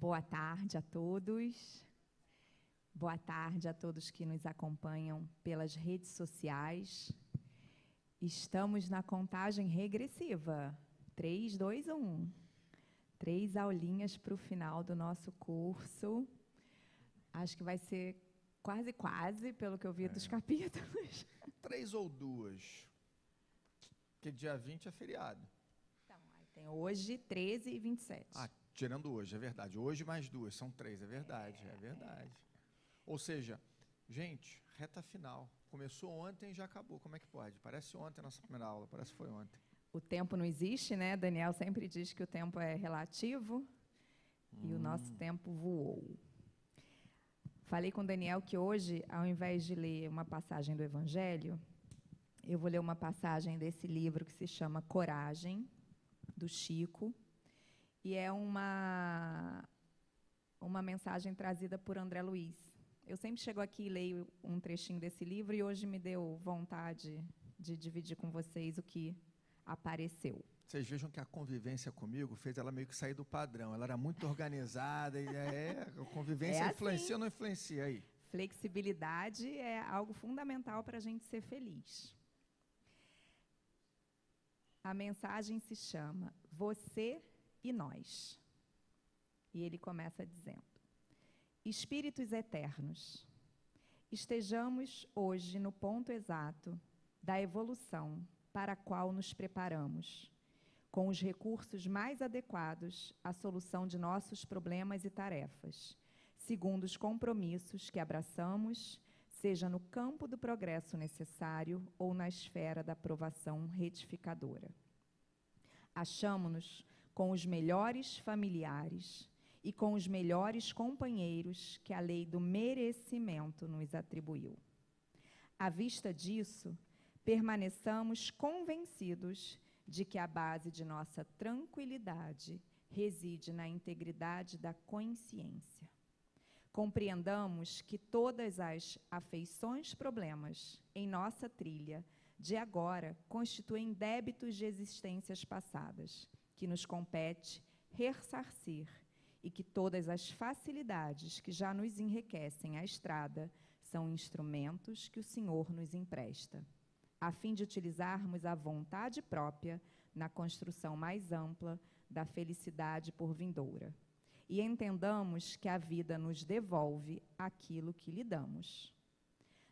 Boa tarde a todos. Boa tarde a todos que nos acompanham pelas redes sociais. Estamos na contagem regressiva. 3, 2, 1. 3 aulinhas para o final do nosso curso. Acho que vai ser quase, pelo que eu vi dos capítulos. 3 ou 2. Porque dia 20 é feriado. Então, aí tem hoje, 13 e 27. Ah, tirando hoje, é verdade. Hoje mais 2, são 3, é verdade, é verdade. Ou seja, gente, reta final. Começou ontem e já acabou. Como é que pode? Parece ontem a nossa primeira aula, parece que foi ontem. O tempo não existe, né? Daniel sempre diz que o tempo é relativo e o nosso tempo voou. Falei com o Daniel que hoje, ao invés de ler uma passagem do Evangelho, eu vou ler uma passagem desse livro que se chama Coragem, do Chico, e é uma mensagem trazida por André Luiz. Eu sempre chego aqui e leio um trechinho desse livro e hoje me deu vontade de dividir com vocês o que apareceu. Vocês vejam que a convivência comigo fez ela meio que sair do padrão. Ela era muito organizada e a convivência assim. Influencia ou não influencia aí? Flexibilidade é algo fundamental para a gente ser feliz. A mensagem se chama Você e Nós. E ele começa dizendo: Espíritos eternos, estejamos hoje no ponto exato da evolução para a qual nos preparamos, com os recursos mais adequados à solução de nossos problemas e tarefas, segundo os compromissos que abraçamos, seja no campo do progresso necessário ou na esfera da provação retificadora. Achamo-nos com os melhores familiares e com os melhores companheiros que a lei do merecimento nos atribuiu. À vista disso, permaneçamos convencidos de que a base de nossa tranquilidade reside na integridade da consciência. Compreendamos que todas as afeições-problemas em nossa trilha de agora constituem débitos de existências passadas, que nos compete ressarcir, e que todas as facilidades que já nos enriquecem a estrada são instrumentos que o Senhor nos empresta, a fim de utilizarmos a vontade própria na construção mais ampla da felicidade por vindoura. E entendamos que a vida nos devolve aquilo que lhe damos.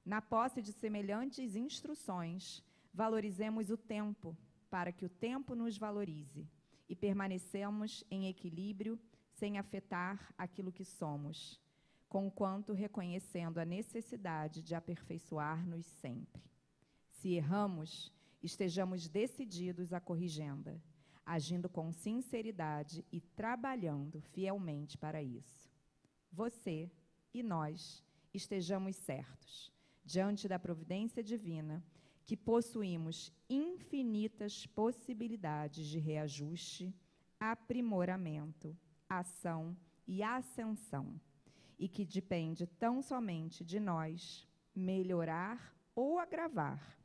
Na posse de semelhantes instruções, valorizemos o tempo, para que o tempo nos valorize, e permanecemos em equilíbrio, sem afetar aquilo que somos, conquanto reconhecendo a necessidade de aperfeiçoar-nos sempre. Se erramos, estejamos decididos à corrigenda, agindo com sinceridade e trabalhando fielmente para isso. Você e nós estejamos certos, diante da providência divina, que possuímos infinitas possibilidades de reajuste, aprimoramento, ação e ascensão, e que depende tão somente de nós melhorar ou agravar,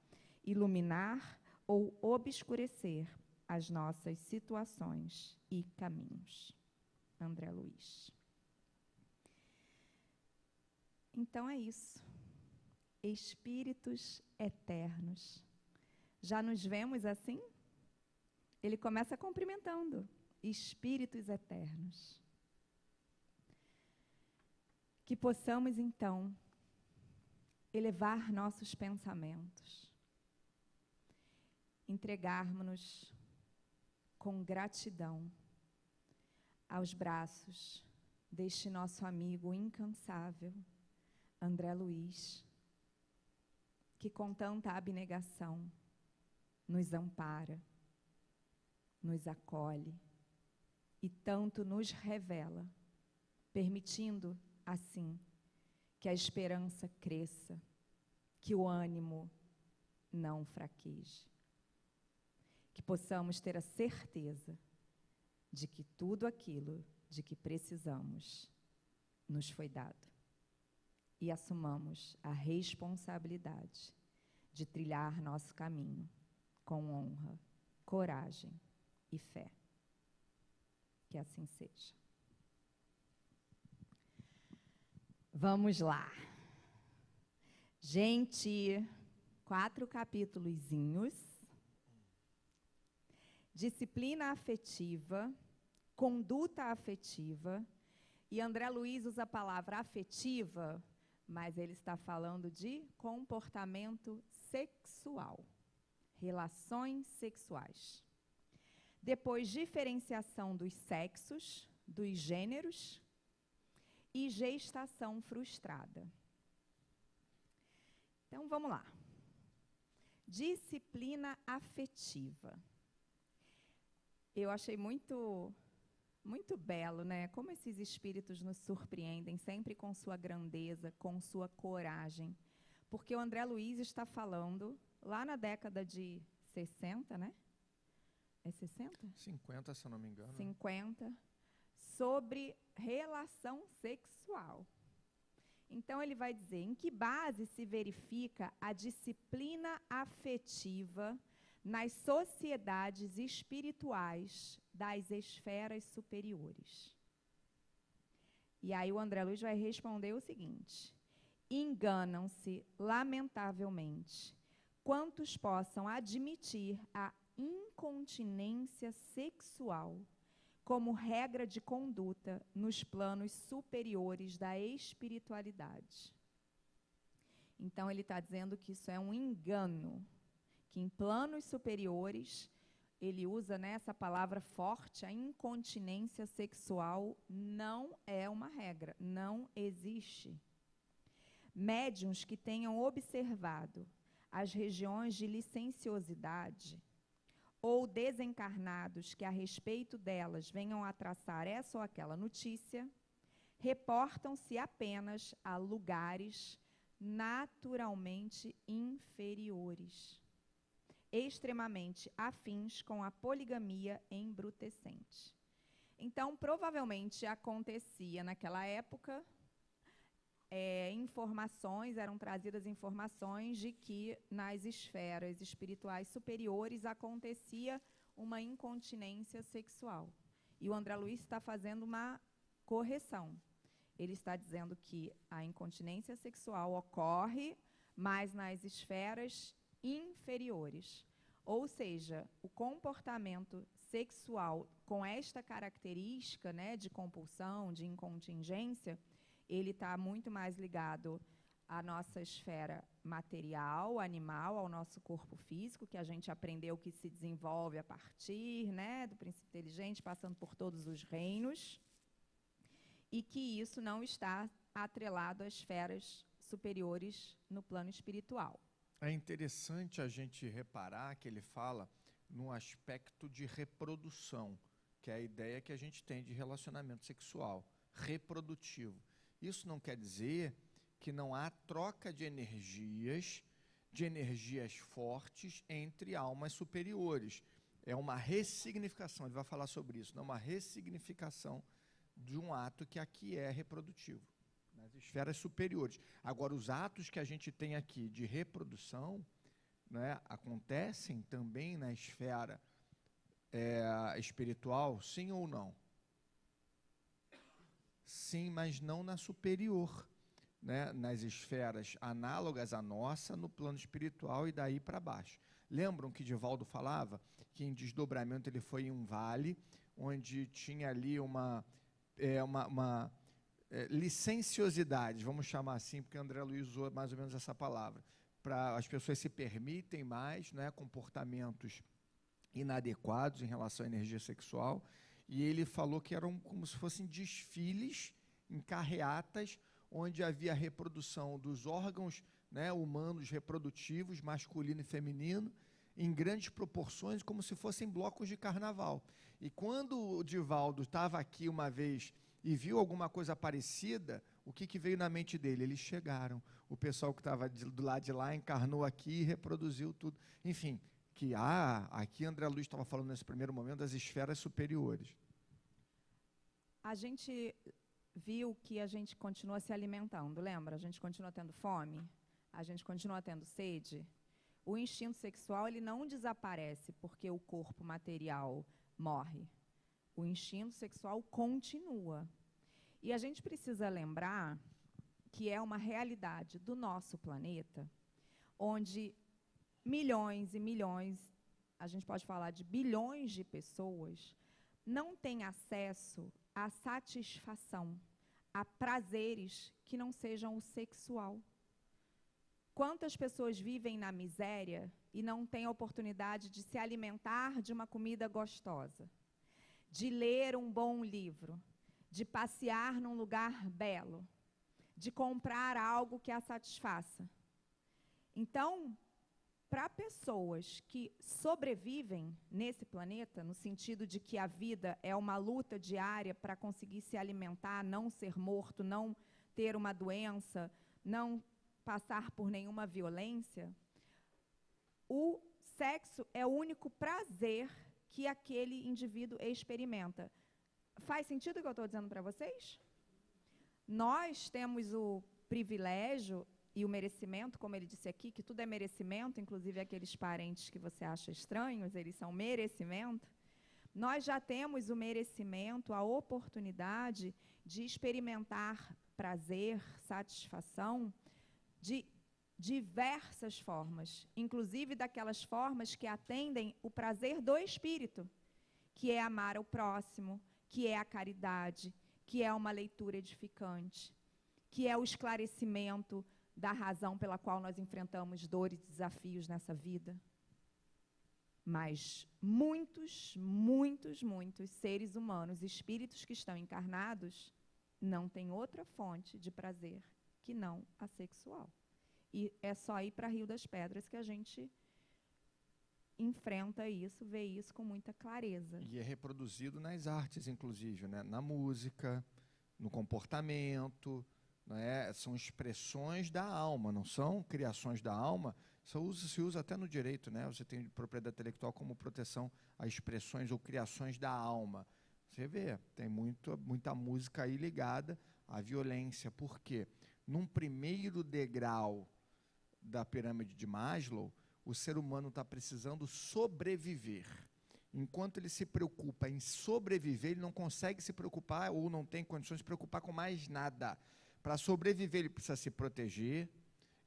iluminar ou obscurecer as nossas situações e caminhos. André Luiz. Então é isso. Espíritos eternos. Já nos vemos assim? Ele começa cumprimentando. Espíritos eternos. Que possamos, então, elevar nossos pensamentos, entregarmos-nos com gratidão aos braços deste nosso amigo incansável, André Luiz, que com tanta abnegação nos ampara, nos acolhe e tanto nos revela, permitindo, assim, que a esperança cresça, que o ânimo não fraqueje. Que possamos ter a certeza de que tudo aquilo de que precisamos nos foi dado. E assumamos a responsabilidade de trilhar nosso caminho com honra, coragem e fé. Que assim seja. Vamos lá. Gente, 4 capítulozinhos. Disciplina afetiva, conduta afetiva. E André Luiz usa a palavra afetiva, mas ele está falando de comportamento sexual, relações sexuais. Depois, diferenciação dos sexos, dos gêneros e gestação frustrada. Então, vamos lá. Disciplina afetiva. Eu achei muito belo, né? Como esses espíritos nos surpreendem, sempre com sua grandeza, com sua coragem. Porque o André Luiz está falando, lá na década de 60, né? É 60? 50, se eu não me engano. 50, sobre relação sexual. Então, ele vai dizer, em que base se verifica a disciplina afetiva nas sociedades espirituais das esferas superiores? E aí o André Luiz vai responder o seguinte: enganam-se, lamentavelmente, quantos possam admitir a incontinência sexual como regra de conduta nos planos superiores da espiritualidade. Então, ele está dizendo que isso é um engano, que em planos superiores, ele usa, né, essa palavra forte, a incontinência sexual não é uma regra, não existe. Médiuns que tenham observado as regiões de licenciosidade ou desencarnados que a respeito delas venham a traçar essa ou aquela notícia, reportam-se apenas a lugares naturalmente inferiores, extremamente afins com a poligamia embrutecente. Então, provavelmente acontecia naquela época, eram trazidas informações de que nas esferas espirituais superiores acontecia uma incontinência sexual. E o André Luiz está fazendo uma correção. Ele está dizendo que a incontinência sexual ocorre, mas nas esferas inferiores. Ou seja, o comportamento sexual com esta característica, né, de compulsão, de incontingência, ele está muito mais ligado à nossa esfera material, animal, ao nosso corpo físico, que a gente aprendeu que se desenvolve a partir, né, do princípio inteligente, passando por todos os reinos, e que isso não está atrelado às esferas superiores no plano espiritual. É interessante a gente reparar que ele fala no aspecto de reprodução, que é a ideia que a gente tem de relacionamento sexual, reprodutivo. Isso não quer dizer que não há troca de energias fortes entre almas superiores. É uma ressignificação, ele vai falar sobre isso, não é uma ressignificação de um ato que aqui é reprodutivo, nas esferas superiores. Agora, os atos que a gente tem aqui de reprodução, né, acontecem também na esfera espiritual, sim ou não? Sim, mas não na superior, né, nas esferas análogas à nossa, no plano espiritual e daí para baixo. Lembram que Divaldo falava que em desdobramento ele foi em um vale, onde tinha ali uma licenciosidade, vamos chamar assim, porque André Luiz usou mais ou menos essa palavra, para as pessoas se permitem mais, né, comportamentos inadequados em relação à energia sexual, e ele falou que eram como se fossem desfiles em carreatas, onde havia a reprodução dos órgãos, né, humanos reprodutivos, masculino e feminino, em grandes proporções, como se fossem blocos de carnaval. E quando o Divaldo estava aqui uma vez e viu alguma coisa parecida, o que veio na mente dele? Eles chegaram. O pessoal que estava do lado de lá encarnou aqui e reproduziu tudo. Enfim, que aqui André Luiz estava falando nesse primeiro momento das esferas superiores. A gente viu que a gente continua se alimentando, lembra? A gente continua tendo fome, a gente continua tendo sede. O instinto sexual, ele não desaparece porque o corpo material morre. O instinto sexual continua. E a gente precisa lembrar que é uma realidade do nosso planeta, onde milhões e milhões, a gente pode falar de bilhões de pessoas, não têm acesso à satisfação, a prazeres que não sejam o sexual. Quantas pessoas vivem na miséria e não têm a oportunidade de se alimentar de uma comida gostosa, de ler um bom livro, de passear num lugar belo, de comprar algo que a satisfaça? Então, para pessoas que sobrevivem nesse planeta, no sentido de que a vida é uma luta diária para conseguir se alimentar, não ser morto, não ter uma doença, não passar por nenhuma violência, o sexo é o único prazer que aquele indivíduo experimenta. Faz sentido o que eu estou dizendo para vocês? Nós temos o privilégio e o merecimento, como ele disse aqui, que tudo é merecimento, inclusive aqueles parentes que você acha estranhos, eles são merecimento. Nós já temos o merecimento, a oportunidade de experimentar prazer, satisfação, de diversas formas, inclusive daquelas formas que atendem o prazer do espírito, que é amar ao próximo, que é a caridade, que é uma leitura edificante, que é o esclarecimento da razão pela qual nós enfrentamos dores e desafios nessa vida. Mas muitos seres humanos, espíritos que estão encarnados, não têm outra fonte de prazer que não a sexual. E é só ir para Rio das Pedras que a gente enfrenta isso, vê isso com muita clareza. E é reproduzido nas artes, inclusive, né? Na música, no comportamento, né? São expressões da alma, não são criações da alma. Isso se usa até no direito, né? Você tem propriedade intelectual como proteção a expressões ou criações da alma. Você vê, tem muita música aí ligada à violência. Por quê? Num primeiro degrau da pirâmide de Maslow, o ser humano está precisando sobreviver. Enquanto ele se preocupa em sobreviver, ele não consegue se preocupar ou não tem condições de se preocupar com mais nada. Para sobreviver, ele precisa se proteger,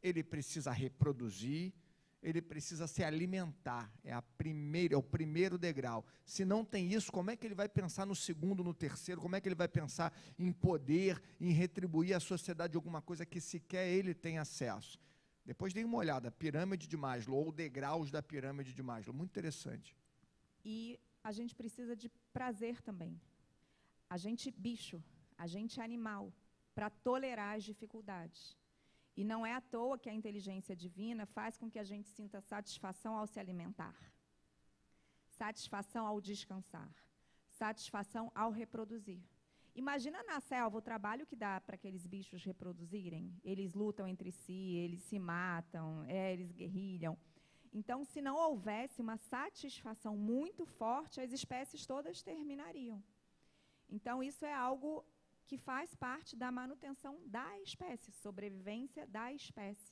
ele precisa reproduzir, ele precisa se alimentar. É o primeiro degrau. Se não tem isso, como é que ele vai pensar no segundo, no terceiro? Como é que ele vai pensar em poder, em retribuir à sociedade alguma coisa que sequer ele tem acesso? Depois dê uma olhada, pirâmide de Maslow, ou degraus da pirâmide de Maslow. Muito interessante. E a gente precisa de prazer também. A gente bicho, a gente animal, para tolerar as dificuldades. E não é à toa que a inteligência divina faz com que a gente sinta satisfação ao se alimentar, satisfação ao descansar, satisfação ao reproduzir. Imagina na selva o trabalho que dá para aqueles bichos reproduzirem. Eles lutam entre si, eles se matam, eles guerrilham. Então, se não houvesse uma satisfação muito forte, as espécies todas terminariam. Então, isso é algo que faz parte da manutenção da espécie, sobrevivência da espécie.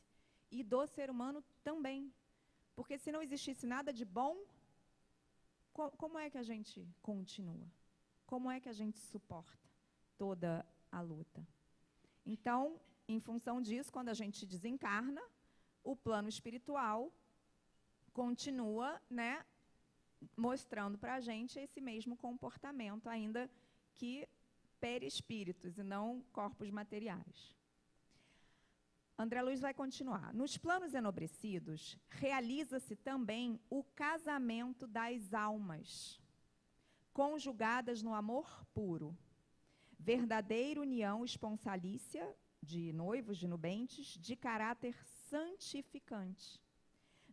E do ser humano também. Porque se não existisse nada de bom, como é que a gente continua? Como é que a gente suporta toda a luta? Então, em função disso, quando a gente desencarna, o plano espiritual continua, né, mostrando para a gente esse mesmo comportamento, ainda que perispíritos e não corpos materiais. André Luiz vai continuar. Nos planos enobrecidos, realiza-se também o casamento das almas, conjugadas no amor puro, verdadeira união esponsalícia de noivos, de nubentes, de caráter santificante,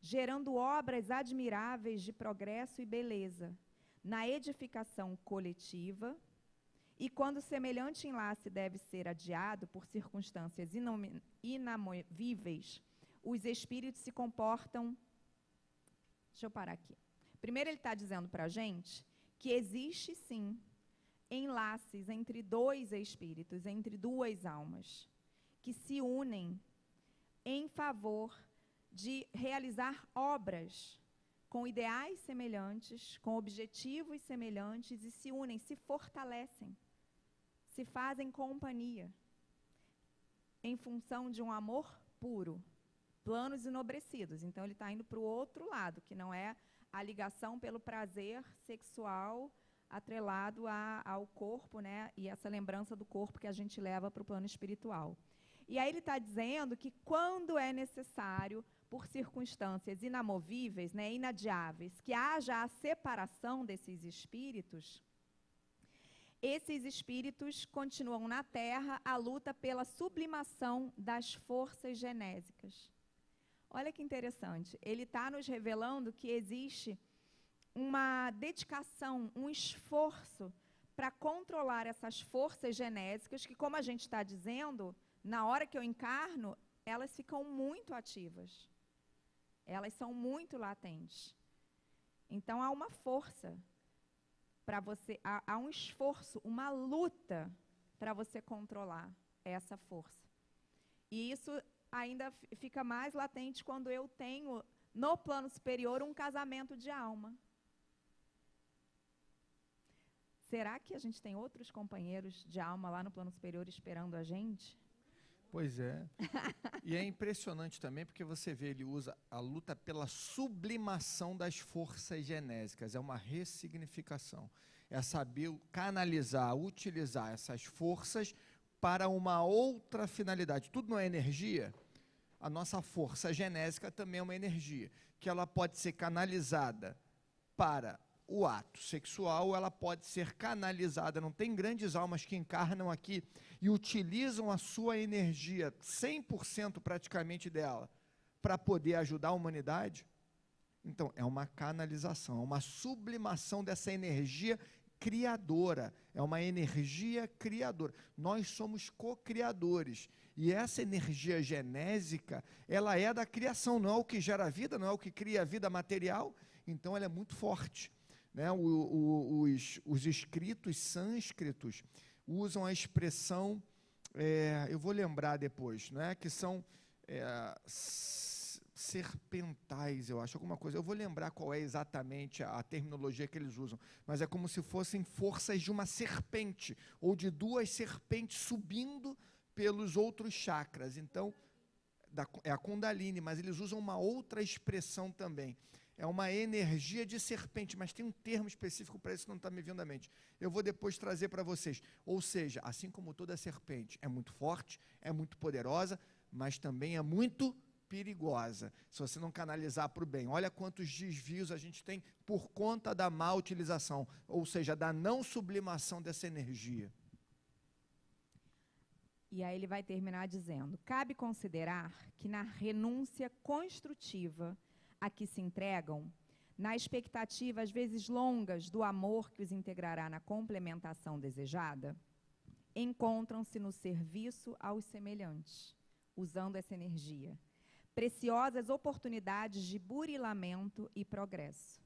gerando obras admiráveis de progresso e beleza, na edificação coletiva. E quando semelhante enlace deve ser adiado por circunstâncias inamovíveis, os espíritos se comportam... Deixa eu parar aqui. Primeiro ele está dizendo para a gente que existe, sim, enlaces entre dois espíritos, entre duas almas, que se unem em favor de realizar obras com ideais semelhantes, com objetivos semelhantes, e se unem, se fortalecem, se fazem companhia. em função de um amor puro, planos enobrecidos. Então, ele está indo para o outro lado, que não é a ligação pelo prazer sexual atrelado ao corpo, né? E essa lembrança do corpo que a gente leva para o plano espiritual. E aí ele está dizendo que quando é necessário, por circunstâncias inamovíveis, né, inadiáveis, que haja a separação desses espíritos, esses espíritos continuam na Terra a luta pela sublimação das forças genésicas. Olha que interessante, ele está nos revelando que existe uma dedicação, um esforço para controlar essas forças genésicas que, como a gente está dizendo, na hora que eu encarno, elas ficam muito ativas. Elas são muito latentes. Então, há uma força para você, há um esforço, uma luta para você controlar essa força. E isso ainda fica mais latente quando eu tenho, no plano superior, um casamento de alma. Será que a gente tem outros companheiros de alma lá no plano superior esperando a gente? Pois é. E é impressionante também porque você vê, ele usa a luta pela sublimação das forças genésicas, é uma ressignificação. É saber canalizar, utilizar essas forças para uma outra finalidade. Tudo não é energia? A nossa força genésica também é uma energia, que ela pode ser canalizada para o ato sexual, ela pode ser canalizada. Não tem grandes almas que encarnam aqui e utilizam a sua energia, 100% praticamente dela, para poder ajudar a humanidade? Então, é uma canalização, é uma sublimação dessa energia criadora, é uma energia criadora. Nós somos co-criadores, e essa energia genésica, ela é da criação, não é o que gera a vida, não é o que cria a vida material, então ela é muito forte. Né? Os escritos sânscritos usam a expressão, eu vou lembrar depois, né? Que são serpentais, eu acho, alguma coisa. Eu vou lembrar qual é exatamente a terminologia que eles usam, mas é como se fossem forças de uma serpente, ou de duas serpentes subindo pelos outros chakras. Então, é a Kundalini, mas eles usam uma outra expressão também. É uma energia de serpente, mas tem um termo específico para isso que não está me vindo à mente. Eu vou depois trazer para vocês. Ou seja, assim como toda serpente é muito forte, é muito poderosa, mas também é muito perigosa, se você não canalizar para o bem. Olha quantos desvios a gente tem por conta da má utilização, ou seja, da não sublimação dessa energia. E aí ele vai terminar dizendo: cabe considerar que na renúncia construtiva a que se entregam, na expectativa às vezes longas do amor que os integrará na complementação desejada, encontram-se no serviço aos semelhantes, usando essa energia, preciosas oportunidades de burilamento e progresso,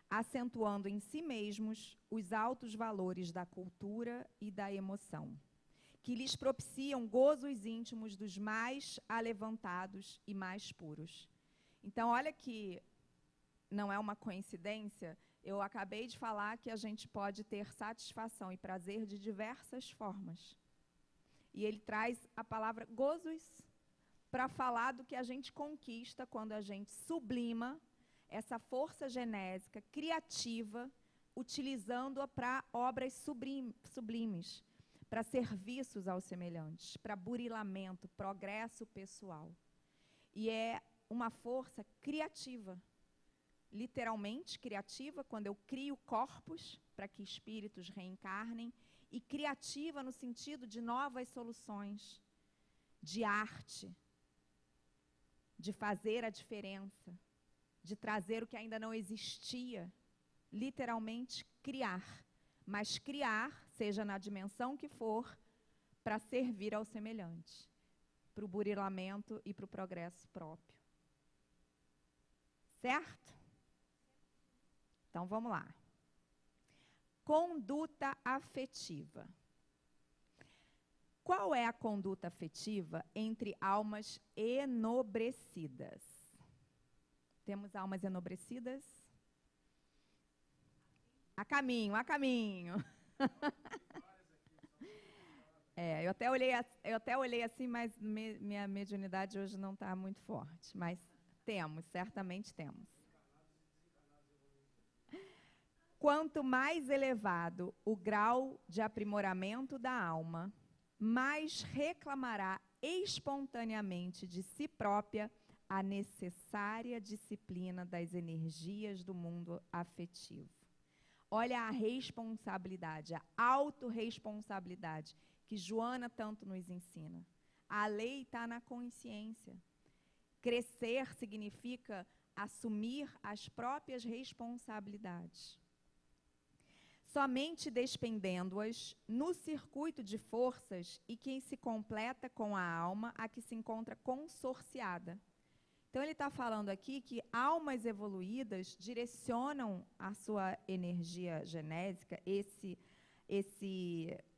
acentuando em si mesmos os altos valores da cultura e da emoção, que lhes propiciam gozos íntimos dos mais alevantados e mais puros. Então, olha que não é uma coincidência, eu acabei de falar que a gente pode ter satisfação e prazer de diversas formas. E ele traz a palavra gozos para falar do que a gente conquista quando a gente sublima essa força genésica, criativa, utilizando-a para obras sublimes, para serviços aos semelhantes, para burilamento, progresso pessoal. E é uma força criativa, literalmente criativa, quando eu crio corpos para que espíritos reencarnem, e criativa no sentido de novas soluções, de arte, de fazer a diferença, de trazer o que ainda não existia, literalmente criar, mas criar, seja na dimensão que for, para servir ao semelhante, para o burilamento e para o progresso próprio. Certo? Então, vamos lá. Conduta afetiva. Qual é a conduta afetiva entre almas enobrecidas? Temos almas enobrecidas? A caminho, a caminho. Eu até olhei assim, mas minha mediunidade hoje não está muito forte. Mas temos, certamente temos. Quanto mais elevado o grau de aprimoramento da alma, mais reclamará espontaneamente de si própria a necessária disciplina das energias do mundo afetivo. Olha a responsabilidade, a autorresponsabilidade que Joana tanto nos ensina. A lei está na consciência. Crescer significa assumir as próprias responsabilidades. Somente despendendo-as no circuito de forças e que se completa com a alma a que se encontra consorciada. Então, ele está falando aqui que almas evoluídas direcionam a sua energia genésica,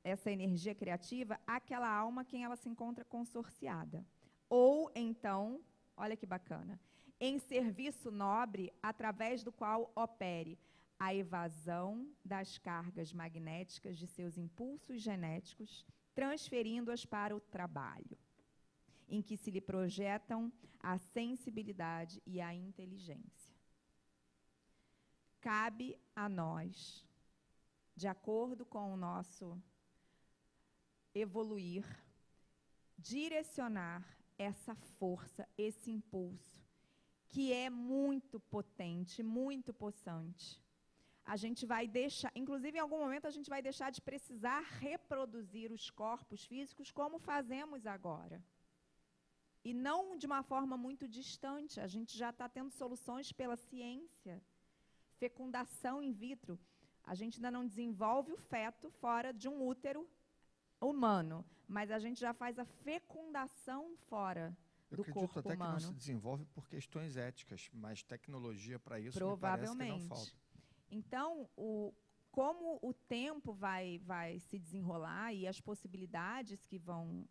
essa energia criativa, àquela alma quem ela se encontra consorciada. Ou, então, olha que bacana, em serviço nobre, através do qual opere a evasão das cargas magnéticas de seus impulsos genéticos, transferindo-as para o trabalho, em que se lhe projetam a sensibilidade e a inteligência. Cabe a nós, de acordo com o nosso evoluir, direcionar essa força, esse impulso, que é muito potente, muito possante. A gente vai deixar, inclusive em algum momento a gente vai deixar de precisar reproduzir os corpos físicos como fazemos agora. E não de uma forma muito distante, a gente já está tendo soluções pela ciência. Fecundação in vitro. A gente ainda não desenvolve o feto fora de um útero humano, mas a gente já faz a fecundação fora do corpo humano. Eu acredito até que não se desenvolve por questões éticas, mas tecnologia para isso provavelmente me parece que não falta. Então, como o tempo vai se desenrolar e as possibilidades que vão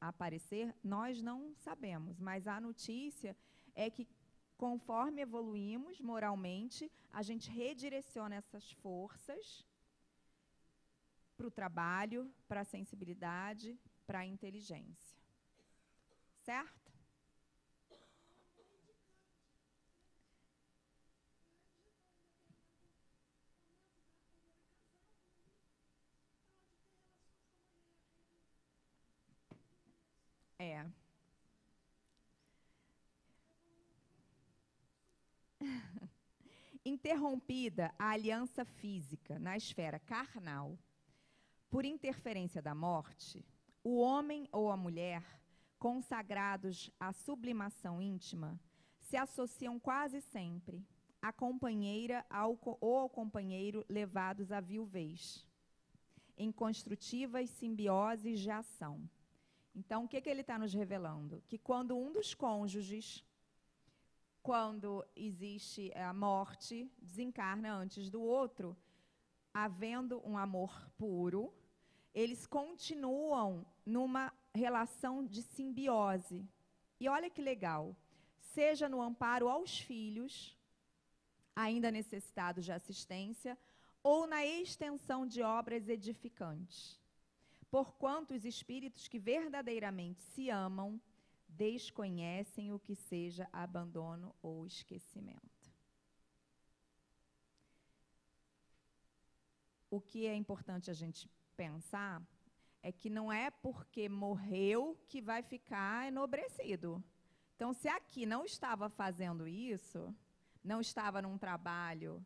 aparecer, nós não sabemos, mas a notícia é que conforme evoluímos moralmente, a gente redireciona essas forças para o trabalho, para a sensibilidade, para a inteligência. Certo? Interrompida a aliança física na esfera carnal, por interferência da morte, o homem ou a mulher, consagrados à sublimação íntima, se associam quase sempre à companheira ou ao companheiro levados à viuvez, em construtivas simbioses de ação. Então, o que ele está nos revelando? Que quando um dos cônjuges, quando existe a morte, desencarna antes do outro, havendo um amor puro, eles continuam numa relação de simbiose. E olha que legal, seja no amparo aos filhos, ainda necessitados de assistência, ou na extensão de obras edificantes. Porquanto os espíritos que verdadeiramente se amam, desconhecem o que seja abandono ou esquecimento. O que é importante a gente pensar é que não é porque morreu que vai ficar enobrecido. Então, se aqui não estava fazendo isso, não estava num trabalho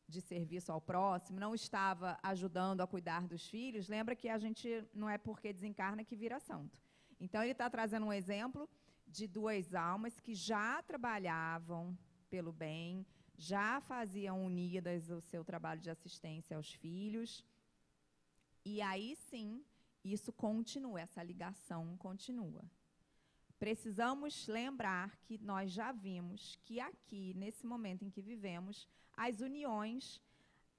de serviço ao próximo, não estava ajudando a cuidar dos filhos, lembra que a gente não é porque desencarna que vira santo. Então, ele está trazendo um exemplo de duas almas que já trabalhavam pelo bem, já faziam unidas o seu trabalho de assistência aos filhos. E aí, sim, isso continua, essa ligação continua. Precisamos lembrar que nós já vimos que aqui, nesse momento em que vivemos, as uniões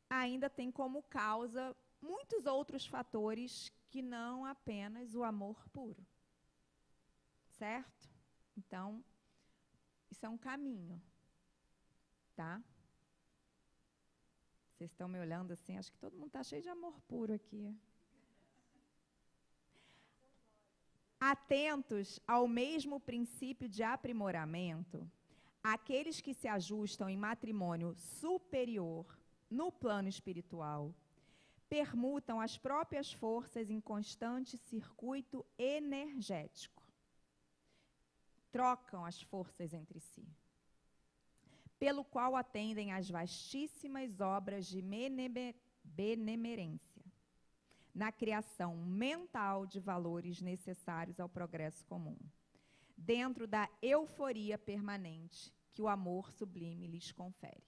ainda têm como causa muitos outros fatores que não apenas o amor puro. Certo? Então, isso é um caminho, tá? Vocês estão me olhando assim, acho que todo mundo está cheio de amor puro aqui. Atentos ao mesmo princípio de aprimoramento, aqueles que se ajustam em matrimônio superior no plano espiritual permutam as próprias forças em constante circuito energético. Trocam as forças entre si, pelo qual atendem às vastíssimas obras de benemerência, na criação mental de valores necessários ao progresso comum, dentro da euforia permanente que o amor sublime lhes confere.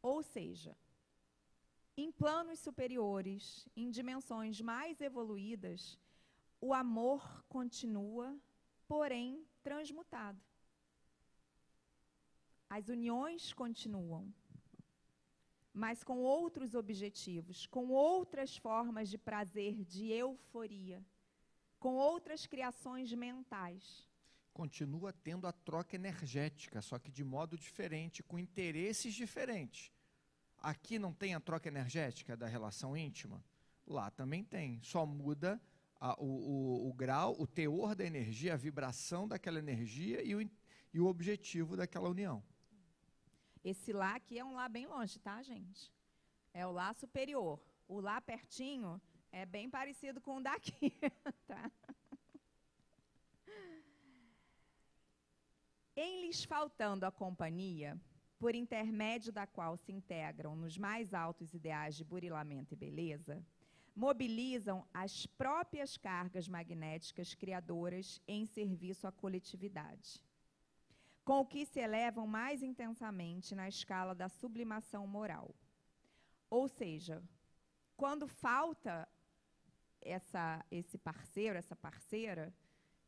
Ou seja, em planos superiores, em dimensões mais evoluídas, o amor continua, porém transmutado. As uniões continuam, mas com outros objetivos, com outras formas de prazer, de euforia, com outras criações mentais. Continua tendo a troca energética, só que de modo diferente, com interesses diferentes. Aqui não tem a troca energética da relação íntima? Lá também tem, só muda o grau, o teor da energia, a vibração daquela energia e o objetivo daquela união. Esse lá aqui é um lá bem longe, tá, gente? É o lá superior. O lá pertinho é bem parecido com o daqui, tá? Em lhes faltando a companhia, por intermédio da qual se integram nos mais altos ideais de burilamento e beleza, mobilizam as próprias cargas magnéticas criadoras em serviço à coletividade, com o que se elevam mais intensamente na escala da sublimação moral. Ou seja, quando falta esse parceiro, essa parceira,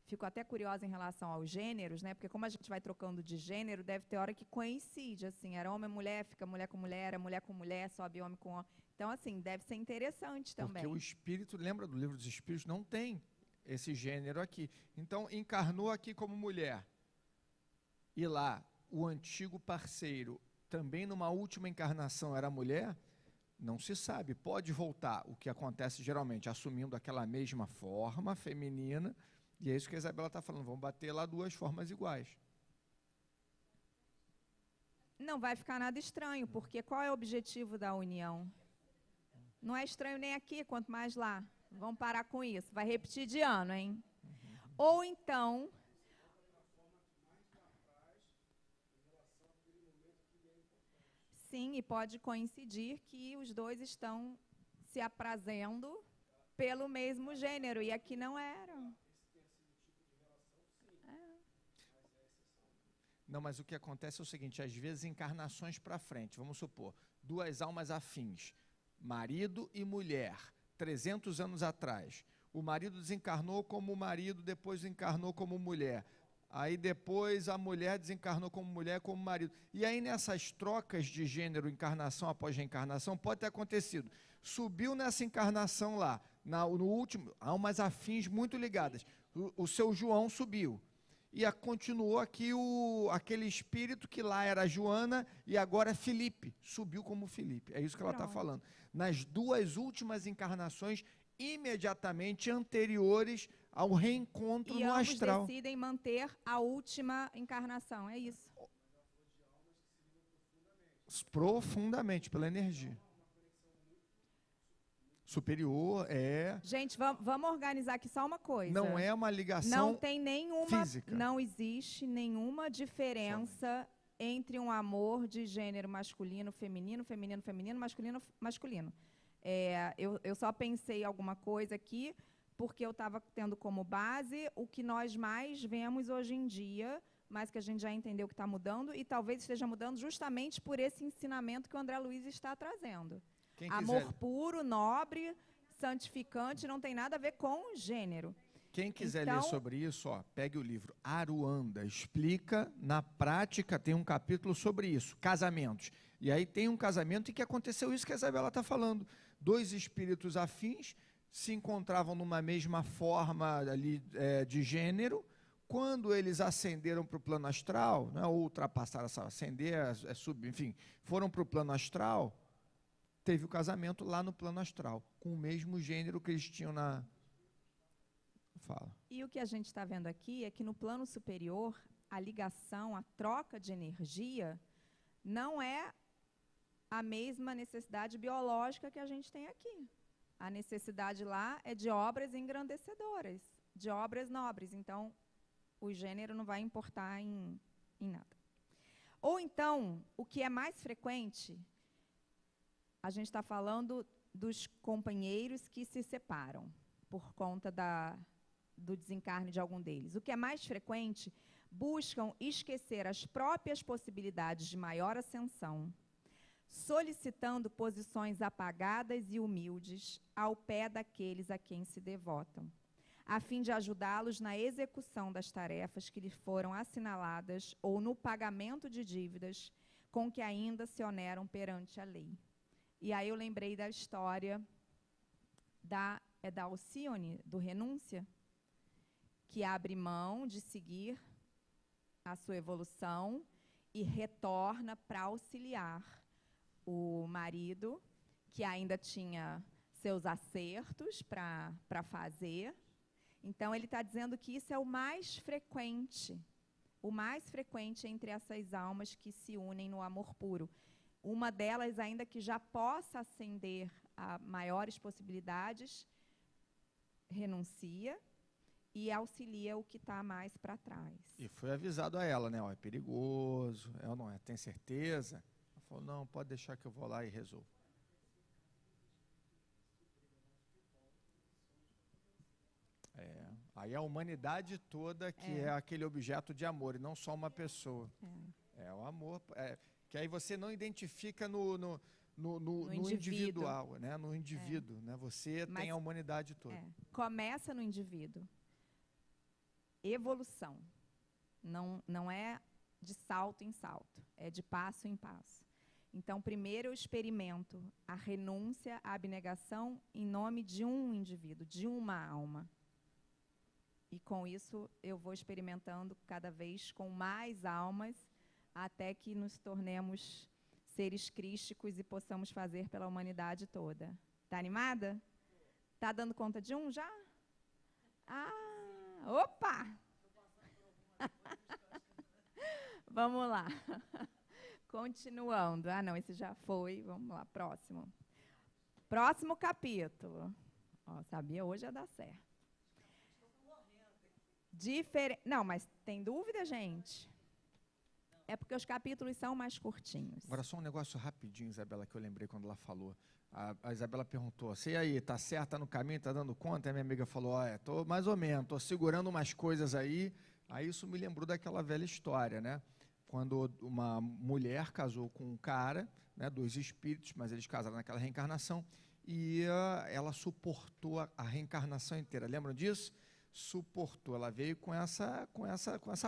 fico até curiosa em relação aos gêneros, né? Porque como a gente vai trocando de gênero, deve ter hora que coincide, assim, era homem e mulher, fica mulher com mulher, é mulher com mulher, sobe homem com homem. Então, assim, deve ser interessante também. Porque o espírito, lembra do livro dos espíritos, não tem esse gênero aqui. Então, encarnou aqui como mulher. E lá, o antigo parceiro, também numa última encarnação era mulher, não se sabe. Pode voltar, o que acontece geralmente, assumindo aquela mesma forma feminina, e é isso que a Isabela está falando, vão bater lá duas formas iguais. Não vai ficar nada estranho, porque qual é o objetivo da união? Não é estranho nem aqui, quanto mais lá. Vamos parar com isso, vai repetir de ano, hein? Ou então... Sim, e pode coincidir que os dois estão se aprazendo pelo mesmo gênero, e aqui não eram. Não, mas o que acontece é o seguinte, às vezes encarnações para frente, vamos supor, duas almas afins, marido e mulher, 300 anos atrás, o marido desencarnou como marido, depois encarnou como mulher, aí depois a mulher desencarnou como mulher, como marido, e aí nessas trocas de gênero, encarnação após reencarnação, pode ter acontecido, subiu nessa encarnação lá, no último, almas afins muito ligadas, o seu João subiu, e continuou aqui aquele espírito que lá era Joana e agora é Felipe, subiu como Felipe. É isso que ela está falando. Nas duas últimas encarnações, imediatamente anteriores ao reencontro no astral. E ambos decidem manter a última encarnação, é isso. Profundamente, pela energia. Superior é... Gente, vamos organizar aqui só uma coisa. Não é uma ligação não tem nenhuma física. Não existe nenhuma diferença entre um amor de gênero masculino, feminino, feminino, feminino, masculino, masculino. Eu só pensei alguma coisa aqui, porque eu estava tendo como base o que nós mais vemos hoje em dia, mas que a gente já entendeu que está mudando, e talvez esteja mudando justamente por esse ensinamento que o André Luiz está trazendo. Amor puro, nobre, santificante, não tem nada a ver com gênero. Quem quiser ler sobre isso, pegue o livro Aruanda, explica na prática, tem um capítulo sobre isso, casamentos. E aí tem um casamento em que aconteceu isso que a Isabela está falando. Dois espíritos afins se encontravam numa mesma forma ali, de gênero. Quando eles ascenderam para o plano astral, né, ou ultrapassaram essa ascender, enfim, foram para o plano astral, teve o casamento lá no plano astral, com o mesmo gênero que eles tinham Fala. E o que a gente está vendo aqui é que no plano superior, a ligação, a troca de energia, não é a mesma necessidade biológica que a gente tem aqui. A necessidade lá é de obras engrandecedoras, de obras nobres. Então, o gênero não vai importar em nada. Ou então, o que é mais frequente, a gente está falando dos companheiros que se separam por conta do desencarne de algum deles. O que é mais frequente, buscam esquecer as próprias possibilidades de maior ascensão, solicitando posições apagadas e humildes ao pé daqueles a quem se devotam, a fim de ajudá-los na execução das tarefas que lhes foram assinaladas ou no pagamento de dívidas com que ainda se oneram perante a lei. E aí eu lembrei da história da Alcione, do Renúncia, que abre mão de seguir a sua evolução e retorna para auxiliar o marido, que ainda tinha seus acertos para fazer. Então, ele está dizendo que isso é o mais frequente entre essas almas que se unem no amor puro. Uma delas, ainda que já possa ascender a maiores possibilidades, renuncia e auxilia o que está mais para trás. E foi avisado a ela, né? Ó, é perigoso, ela não é, tem certeza? Ela falou, não, pode deixar que eu vou lá e resolvo. Aí a humanidade toda que é aquele objeto de amor, e não só uma pessoa. É o amor, que aí você não identifica no individual, né? No indivíduo, né? Você tem a humanidade toda. Começa no indivíduo. Evolução. Não é de salto em salto, é de passo em passo. Então, primeiro eu experimento a renúncia, a abnegação em nome de um indivíduo, de uma alma. E com isso eu vou experimentando cada vez com mais almas, até que nos tornemos seres crísticos e possamos fazer pela humanidade toda. Tá animada? Tá dando conta de um já? Opa! Vamos lá. Continuando. Não, esse já foi. Vamos lá, próximo. Próximo capítulo. Sabia, hoje ia dar certo. Não, mas tem dúvida, gente? É porque os capítulos são mais curtinhos. Agora, só um negócio rapidinho, Isabela, que eu lembrei quando ela falou. A Isabela perguntou, você aí, tá certo, tá no caminho, tá dando conta? Aí minha amiga falou, tô mais ou menos, tô segurando umas coisas aí. Aí isso me lembrou daquela velha história, né? Quando uma mulher casou com um cara, né, dois espíritos, mas eles casaram naquela reencarnação, e ela suportou a reencarnação inteira. Lembram disso? Suportou, ela veio com essa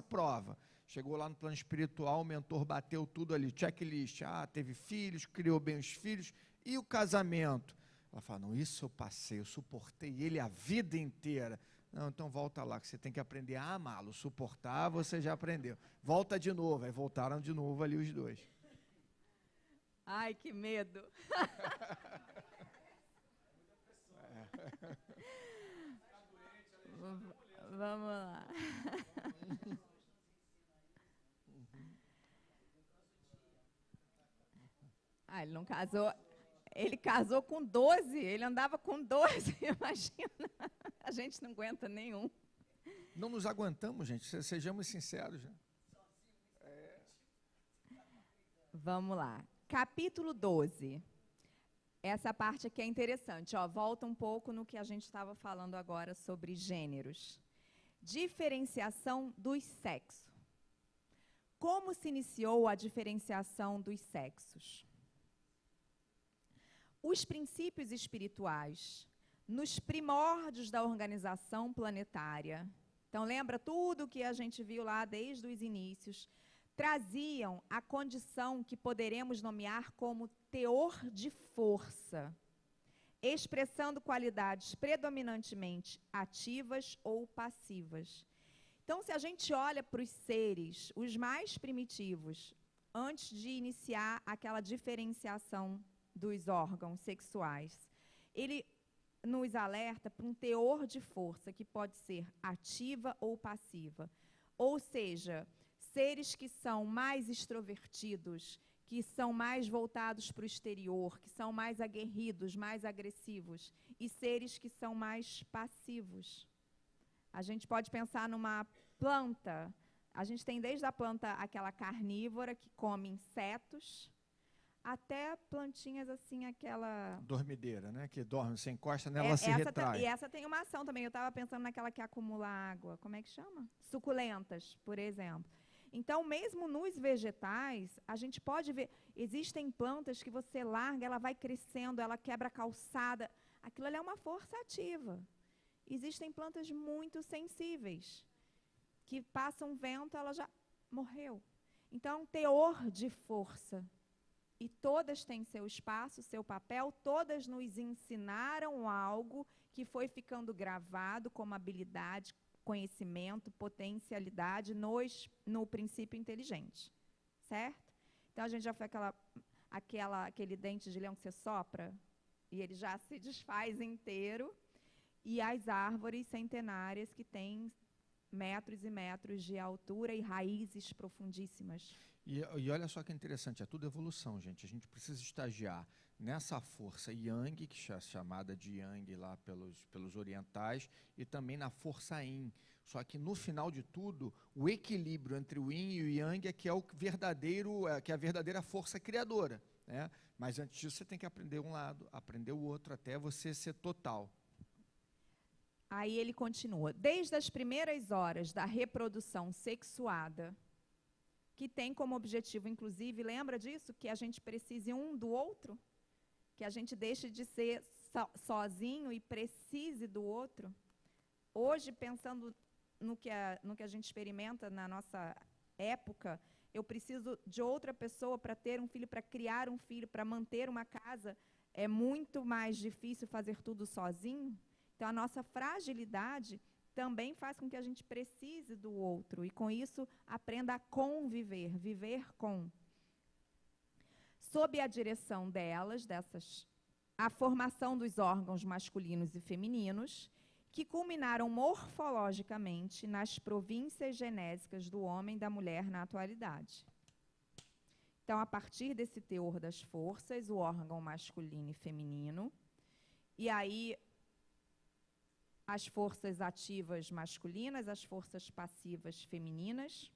prova. Chegou lá no plano espiritual, o mentor bateu tudo ali, checklist, teve filhos, criou bem os filhos, e o casamento? Ela fala, não, isso eu passei, eu suportei ele a vida inteira. Não, então volta lá, que você tem que aprender a amá-lo, suportar, você já aprendeu. Volta de novo, aí voltaram de novo ali os dois. Ai, que medo. Vamos lá. Ele não casou. Ele casou com 12, ele andava com 12, imagina. A gente não aguenta nenhum. Não nos aguentamos, gente, sejamos sinceros. Já. Vamos lá. Capítulo 12. Essa parte aqui é interessante. Volta um pouco no que a gente estava falando agora sobre gêneros. Diferenciação dos sexos. Como se iniciou a diferenciação dos sexos? Os princípios espirituais, nos primórdios da organização planetária, então lembra tudo que a gente viu lá desde os inícios, traziam a condição que poderemos nomear como teor de força, expressando qualidades predominantemente ativas ou passivas. Então, se a gente olha para os seres, os mais primitivos, antes de iniciar aquela diferenciação dos órgãos sexuais, nos alerta para um teor de força que pode ser ativa ou passiva. Ou seja, seres que são mais extrovertidos, que são mais voltados para o exterior, que são mais aguerridos, mais agressivos, e seres que são mais passivos. A gente pode pensar numa planta. A gente tem desde a planta aquela carnívora que come insetos, até plantinhas assim, aquela... Dormideira, né? Que dorme, você encosta nela, ela se retrai. E essa tem uma ação também. Eu estava pensando naquela que acumula água. Como é que chama? Suculentas, por exemplo. Então, mesmo nos vegetais, a gente pode ver... Existem plantas que você larga, ela vai crescendo, ela quebra a calçada. Aquilo ali é uma força ativa. Existem plantas muito sensíveis, que passam vento, ela já morreu. Então, um teor de força. E todas têm seu espaço, seu papel, todas nos ensinaram algo que foi ficando gravado como habilidade, conhecimento, potencialidade no princípio inteligente. Certo? Então, a gente já foi aquele dente de leão que você sopra e ele já se desfaz inteiro. E as árvores centenárias que têm metros e metros de altura e raízes profundíssimas. E olha só que interessante, é tudo evolução, gente. A gente precisa estagiar nessa força yang, que é chamada de yang lá pelos orientais, e também na força yin. Só que no final de tudo, o equilíbrio entre o yin e o yang é que é o verdadeiro, que é a verdadeira força criadora, né? Mas antes disso você tem que aprender um lado, aprender o outro, até você ser total. Aí ele continua, desde as primeiras horas da reprodução sexuada, que tem como objetivo, inclusive, lembra disso? Que a gente precise um do outro? Que a gente deixe de ser sozinho e precise do outro? Hoje, pensando no que a gente experimenta na nossa época, eu preciso de outra pessoa para ter um filho, para criar um filho, para manter uma casa. É muito mais difícil fazer tudo sozinho. Então, a nossa fragilidade também faz com que a gente precise do outro e, com isso, aprenda a conviver, viver com. Sob a direção a formação dos órgãos masculinos e femininos, que culminaram morfologicamente nas províncias genésicas do homem e da mulher na atualidade. Então, a partir desse teor das forças, o órgão masculino e feminino, e aí as forças ativas masculinas, as forças passivas femininas,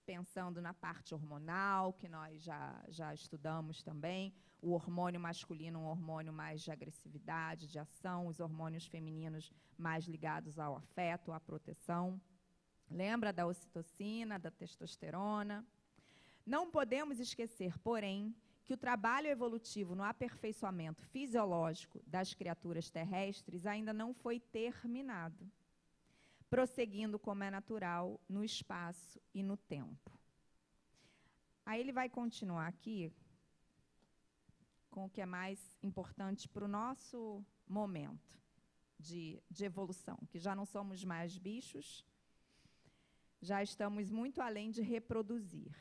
pensando na parte hormonal, que nós já estudamos também, o hormônio masculino, um hormônio mais de agressividade, de ação, os hormônios femininos mais ligados ao afeto, à proteção. Lembra da ocitocina, da testosterona? Não podemos esquecer, porém, que o trabalho evolutivo no aperfeiçoamento fisiológico das criaturas terrestres ainda não foi terminado, prosseguindo como é natural no espaço e no tempo. Aí ele vai continuar aqui com o que é mais importante para o nosso momento de evolução, que já não somos mais bichos, já estamos muito além de reproduzir.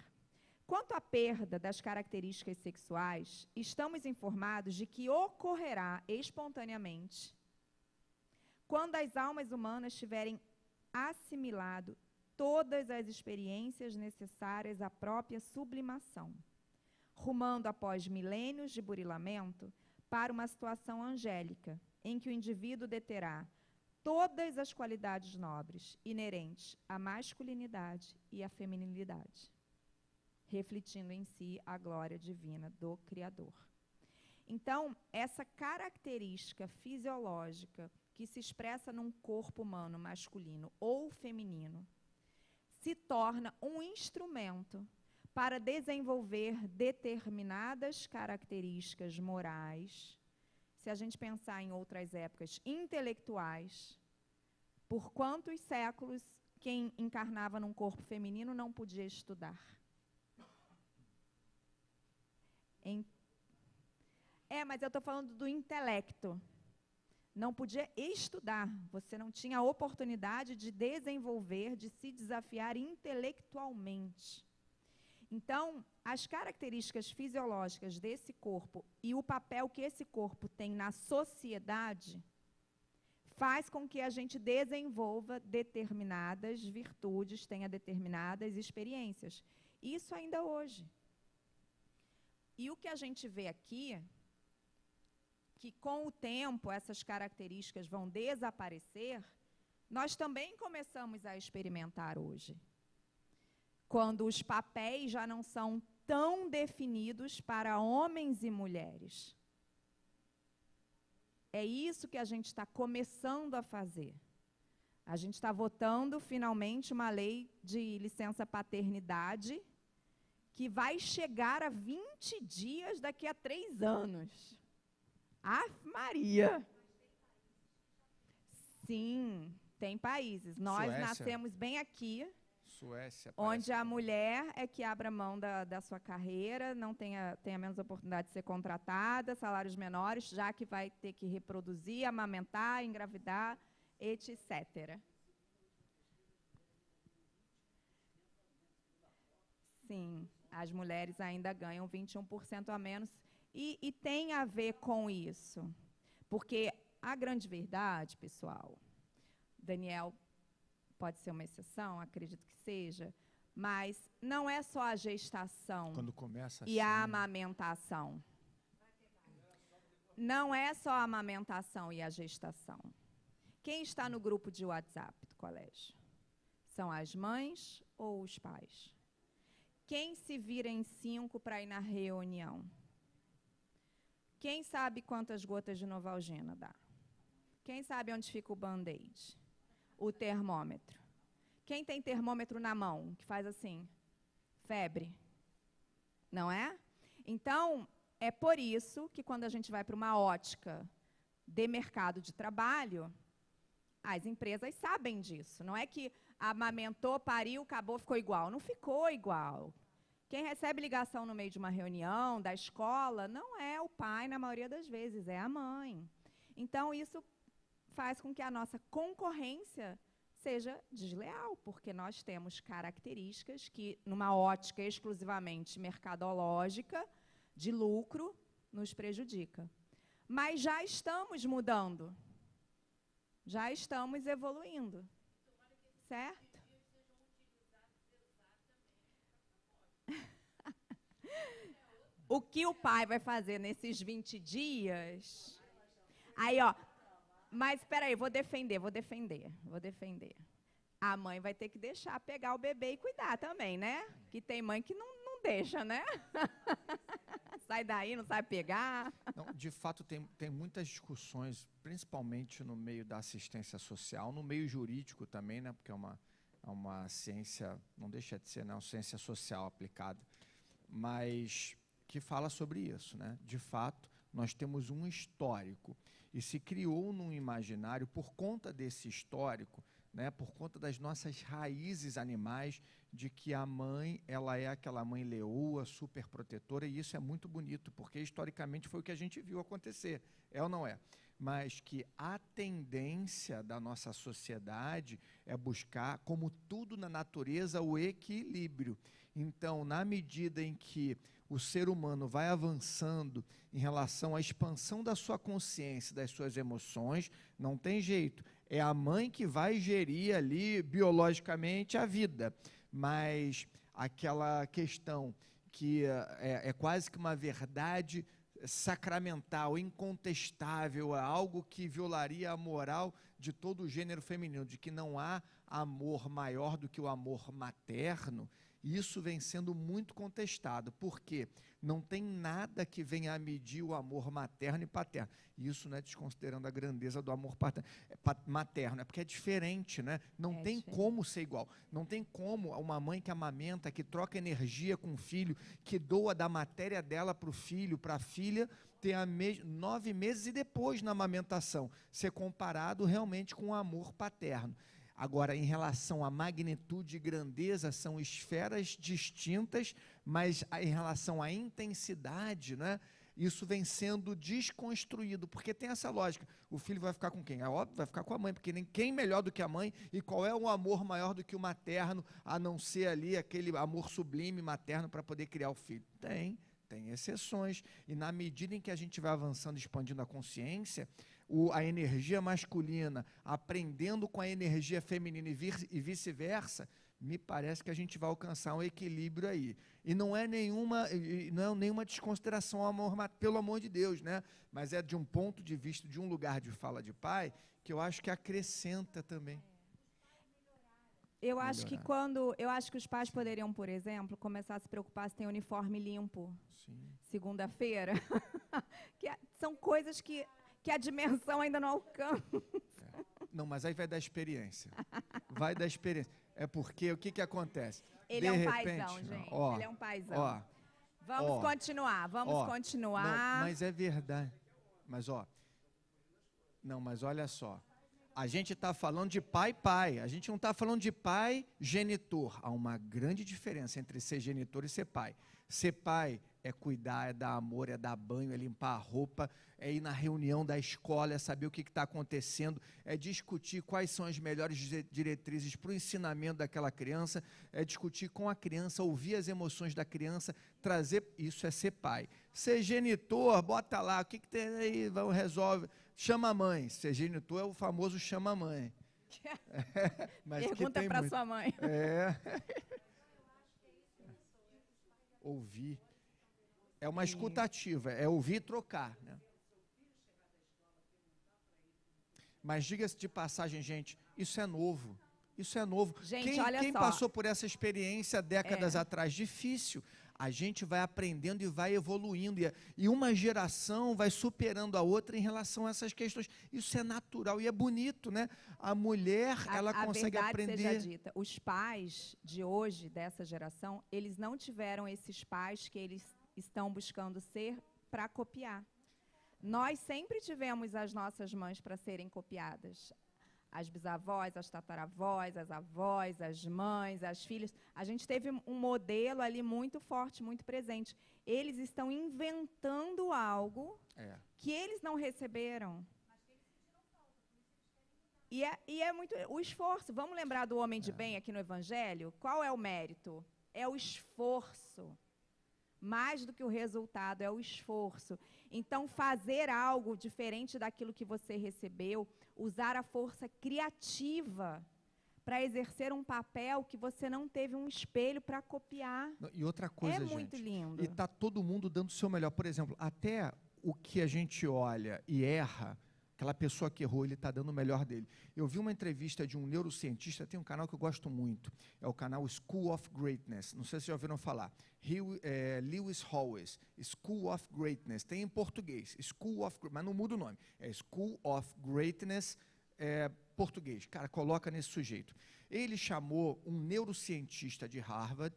Quanto à perda das características sexuais, estamos informados de que ocorrerá espontaneamente quando as almas humanas tiverem assimilado todas as experiências necessárias à própria sublimação, rumando após milênios de burilamento para uma situação angélica, em que o indivíduo deterá todas as qualidades nobres inerentes à masculinidade e à feminilidade, refletindo em si a glória divina do Criador. Então, essa característica fisiológica que se expressa num corpo humano masculino ou feminino se torna um instrumento para desenvolver determinadas características morais, se a gente pensar em outras épocas, intelectuais. Por quantos séculos quem encarnava num corpo feminino não podia estudar? Mas eu estou falando do intelecto. Não podia estudar, você não tinha a oportunidade de desenvolver, de se desafiar intelectualmente. Então, as características fisiológicas desse corpo e o papel que esse corpo tem na sociedade faz com que a gente desenvolva determinadas virtudes, tenha determinadas experiências. Isso ainda hoje. E o que a gente vê aqui, que com o tempo essas características vão desaparecer, nós também começamos a experimentar hoje. Quando os papéis já não são tão definidos para homens e mulheres. É isso que a gente está começando a fazer. A gente está votando, finalmente, uma lei de licença paternidade que vai chegar a 20 dias daqui a 3 anos. Ave Maria! Sim, tem países. Nós Suécia. nascemos bem aqui, Suécia. onde a mulher é que abre a mão da sua carreira, não tenha menos oportunidade de ser contratada, salários menores, já que vai ter que reproduzir, amamentar, engravidar, etc. Sim, as mulheres ainda ganham 21% a menos. E tem a ver com isso. Porque a grande verdade, pessoal, Daniel pode ser uma exceção, acredito que seja, mas não é só a gestação Quando começa e a assim, amamentação. Não é só a amamentação e a gestação. Quem está no grupo de WhatsApp do colégio? São as mães ou os pais? Quem se vira em 5 para ir na reunião? Quem sabe quantas gotas de Novalgina dá? Quem sabe onde fica o band-aid? O termômetro. Quem tem termômetro na mão, que faz assim? Febre. Não é? Então, é por isso que quando a gente vai para uma ótica de mercado de trabalho, as empresas sabem disso. Não é que amamentou, pariu, acabou, ficou igual. Não ficou igual. Quem recebe ligação no meio de uma reunião, da escola, não é o pai, na maioria das vezes, é a mãe. Então, isso faz com que a nossa concorrência seja desleal, porque nós temos características que, numa ótica exclusivamente mercadológica, de lucro, nos prejudica. Mas já estamos mudando. Já estamos evoluindo. Certo? O que o pai vai fazer nesses 20 dias? Aí, ó. Mas, espera aí, vou defender. A mãe vai ter que deixar pegar o bebê e cuidar também, né? Que tem mãe que não deixa, né? Sai daí, não sabe pegar. Não, de fato, tem muitas discussões, principalmente no meio da assistência social, no meio jurídico também, né? Porque é uma ciência, não deixa de ser, né? Uma ciência social aplicada, mas que fala sobre isso, né? De fato, nós temos um histórico e se criou num imaginário por conta desse histórico, né? Por conta das nossas raízes animais, de que a mãe, ela é aquela mãe leoa, super protetora, e isso é muito bonito, porque historicamente foi o que a gente viu acontecer, é ou não é? Mas que a tendência da nossa sociedade é buscar, como tudo na natureza, o equilíbrio. Então, na medida em que o ser humano vai avançando em relação à expansão da sua consciência, das suas emoções, não tem jeito. É a mãe que vai gerir ali biologicamente a vida. Mas aquela questão que é quase que uma verdade sacramental, incontestável, é algo que violaria a moral de todo o gênero feminino, de que não há amor maior do que o amor materno. Isso vem sendo muito contestado, porque não tem nada que venha a medir o amor materno e paterno. Isso não é desconsiderando a grandeza do amor materno, é porque é diferente, né? Não tem como ser igual. Não tem como uma mãe que amamenta, que troca energia com o filho, que doa da matéria dela para o filho, para a filha, ter 9 meses e depois na amamentação, ser comparado realmente com o amor paterno. Agora, em relação à magnitude e grandeza, são esferas distintas, mas em relação à intensidade, né, isso vem sendo desconstruído, porque tem essa lógica, o filho vai ficar com quem? É óbvio, vai ficar com a mãe, porque quem melhor do que a mãe, e qual é o amor maior do que o materno, a não ser ali aquele amor sublime materno para poder criar o filho? Tem exceções, e na medida em que a gente vai avançando, expandindo a consciência, a energia masculina aprendendo com a energia feminina e vice-versa, me parece que a gente vai alcançar um equilíbrio aí. E não é nenhuma desconsideração ao amor, pelo amor de Deus, né? Mas é de um ponto de vista, de um lugar de fala de pai, que eu acho que acrescenta também. Eu acho que os pais poderiam, por exemplo, começar a se preocupar se tem uniforme limpo. Segunda-feira. São coisas que a dimensão ainda não alcança. Não, mas aí vai dar experiência. Vai dar experiência. É porque o que acontece? Ele é um paizão, gente. Ele é um paizão. Vamos continuar. Não, mas é verdade. Mas, mas olha só. A gente está falando de pai. A gente não está falando de pai genitor. Há uma grande diferença entre ser genitor e ser pai. Ser pai é cuidar, é dar amor, é dar banho, é limpar a roupa, é ir na reunião da escola, é saber o que está acontecendo, é discutir quais são as melhores diretrizes para o ensinamento daquela criança, é discutir com a criança, ouvir as emoções da criança, trazer, isso é ser pai. Ser genitor, bota lá, o que tem aí, resolve, chama a mãe. Ser genitor é o famoso chama a mãe. Pergunta para sua mãe. Ouvir. É uma escutativa, é ouvir e trocar, né? Mas diga-se de passagem, gente, isso é novo. Isso é novo. Gente, quem passou por essa experiência décadas atrás, difícil. A gente vai aprendendo e vai evoluindo. E uma geração vai superando a outra em relação a essas questões. Isso é natural e é bonito, né? A mulher, ela consegue aprender. Seja dita, os pais de hoje, dessa geração, eles não tiveram esses pais que eles estão buscando ser para copiar. Nós sempre tivemos as nossas mães para serem copiadas. As bisavós, as tataravós, as avós, as mães, as filhas. A gente teve um modelo ali muito forte, muito presente. Eles estão inventando algo que eles não receberam. E é muito o esforço. Vamos lembrar do homem de bem aqui no Evangelho? Qual é o mérito? É o esforço. Mais do que o resultado, é o esforço. Então, fazer algo diferente daquilo que você recebeu, usar a força criativa para exercer um papel que você não teve um espelho para copiar. E outra coisa, gente, muito lindo. E está todo mundo dando o seu melhor. Por exemplo, até o que a gente olha e erra, aquela pessoa que errou, ele está dando o melhor dele. Eu vi uma entrevista de um neurocientista, tem um canal que eu gosto muito, é o canal School of Greatness, não sei se já ouviram falar, Lewis Howes, School of Greatness, tem em português, mas não muda o nome, é School of Greatness, português, cara, coloca nesse sujeito. Ele chamou um neurocientista de Harvard,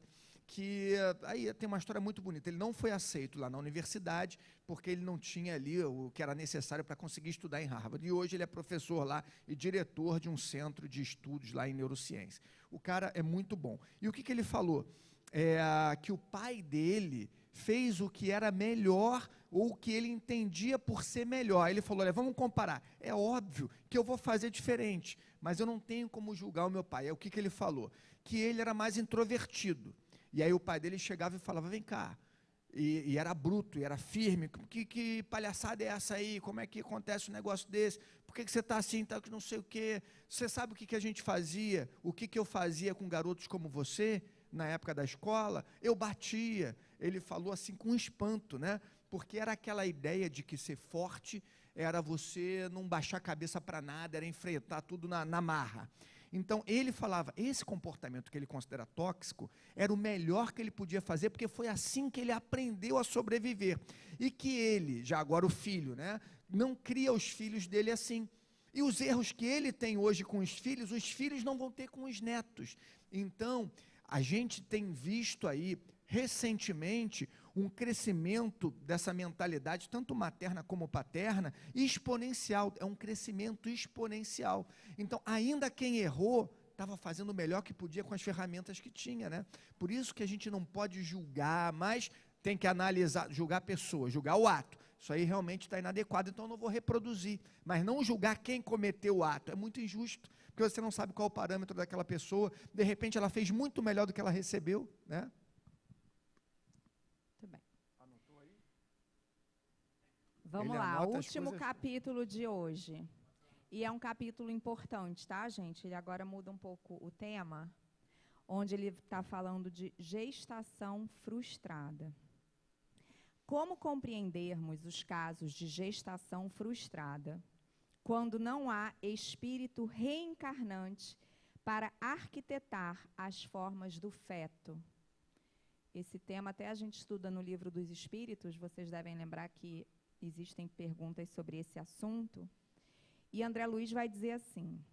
que aí tem uma história muito bonita. Ele não foi aceito lá na universidade, porque ele não tinha ali o que era necessário para conseguir estudar em Harvard. E hoje ele é professor lá e diretor de um centro de estudos lá em neurociência. O cara é muito bom. E o que ele falou? Que o pai dele fez o que era melhor ou o que ele entendia por ser melhor. Aí ele falou, olha, vamos comparar. É óbvio que eu vou fazer diferente, mas eu não tenho como julgar o meu pai. O que ele falou? Que ele era mais introvertido. E aí o pai dele chegava e falava, vem cá, e era bruto, e era firme, que palhaçada é essa aí, como é que acontece um negócio desse, por que você está assim, tá, que não sei o quê, você sabe o que a gente fazia, o que eu fazia com garotos como você, na época da escola, eu batia, ele falou assim com espanto, né, porque era aquela ideia de que ser forte era você não baixar a cabeça para nada, era enfrentar tudo na marra. Então, ele falava, esse comportamento que ele considera tóxico, era o melhor que ele podia fazer, porque foi assim que ele aprendeu a sobreviver. E que ele, já agora o filho, né, não cria os filhos dele assim. E os erros que ele tem hoje com os filhos não vão ter com os netos. Então, a gente tem visto aí, recentemente, um crescimento dessa mentalidade, tanto materna como paterna, exponencial, é um crescimento exponencial. Então, ainda quem errou, estava fazendo o melhor que podia com as ferramentas que tinha, né? Por isso que a gente não pode julgar, mas tem que analisar, julgar a pessoa, julgar o ato. Isso aí realmente está inadequado, então eu não vou reproduzir. Mas não julgar quem cometeu o ato, é muito injusto, porque você não sabe qual é o parâmetro daquela pessoa, de repente ela fez muito melhor do que ela recebeu, né? Vamos Ele lá, anota as último coisas- capítulo de hoje. E é um capítulo importante, tá, gente? Ele agora muda um pouco o tema, onde ele está falando de gestação frustrada. Como compreendermos os casos de gestação frustrada quando não há espírito reencarnante para arquitetar as formas do feto? Esse tema até a gente estuda no Livro dos Espíritos, vocês devem lembrar que existem perguntas sobre esse assunto. E André Luiz vai dizer assim: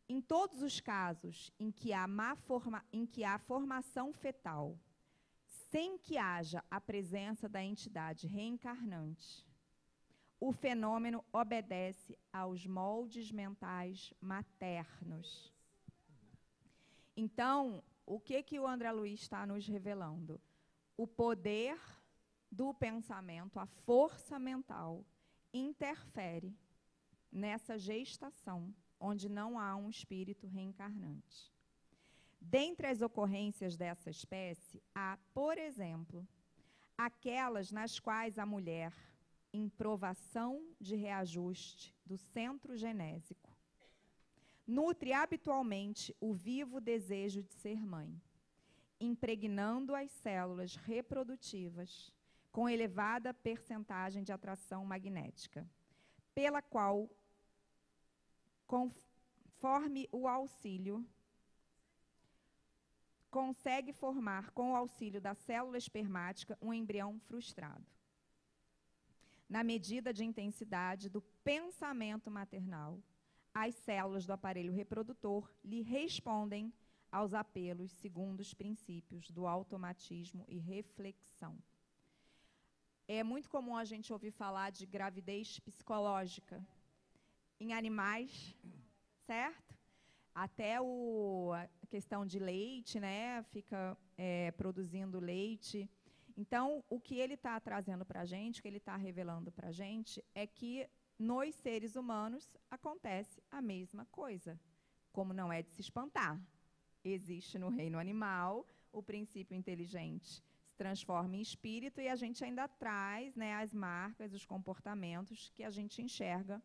em todos os casos em que há formação fetal, sem que haja a presença da entidade reencarnante, o fenômeno obedece aos moldes mentais maternos. Então, o que o André Luiz está nos revelando? O poder do pensamento, a força mental, interfere nessa gestação, onde não há um espírito reencarnante. Dentre as ocorrências dessa espécie, há, por exemplo, aquelas nas quais a mulher, em provação de reajuste do centro genésico, nutre habitualmente o vivo desejo de ser mãe, impregnando as células reprodutivas com elevada percentagem de atração magnética, pela qual, conforme o auxílio, consegue formar, com o auxílio da célula espermática, um embrião frustrado. Na medida de intensidade do pensamento maternal, as células do aparelho reprodutor lhe respondem aos apelos segundo os princípios do automatismo e reflexão. É muito comum a gente ouvir falar de gravidez psicológica em animais, certo? Até a questão de leite, né? Fica produzindo leite. Então, o que ele está trazendo para a gente, o que ele está revelando para a gente, é que nos seres humanos acontece a mesma coisa, como não é de se espantar. Existe no reino animal o princípio inteligente se transforma em espírito e a gente ainda traz, né, as marcas, os comportamentos que a gente enxerga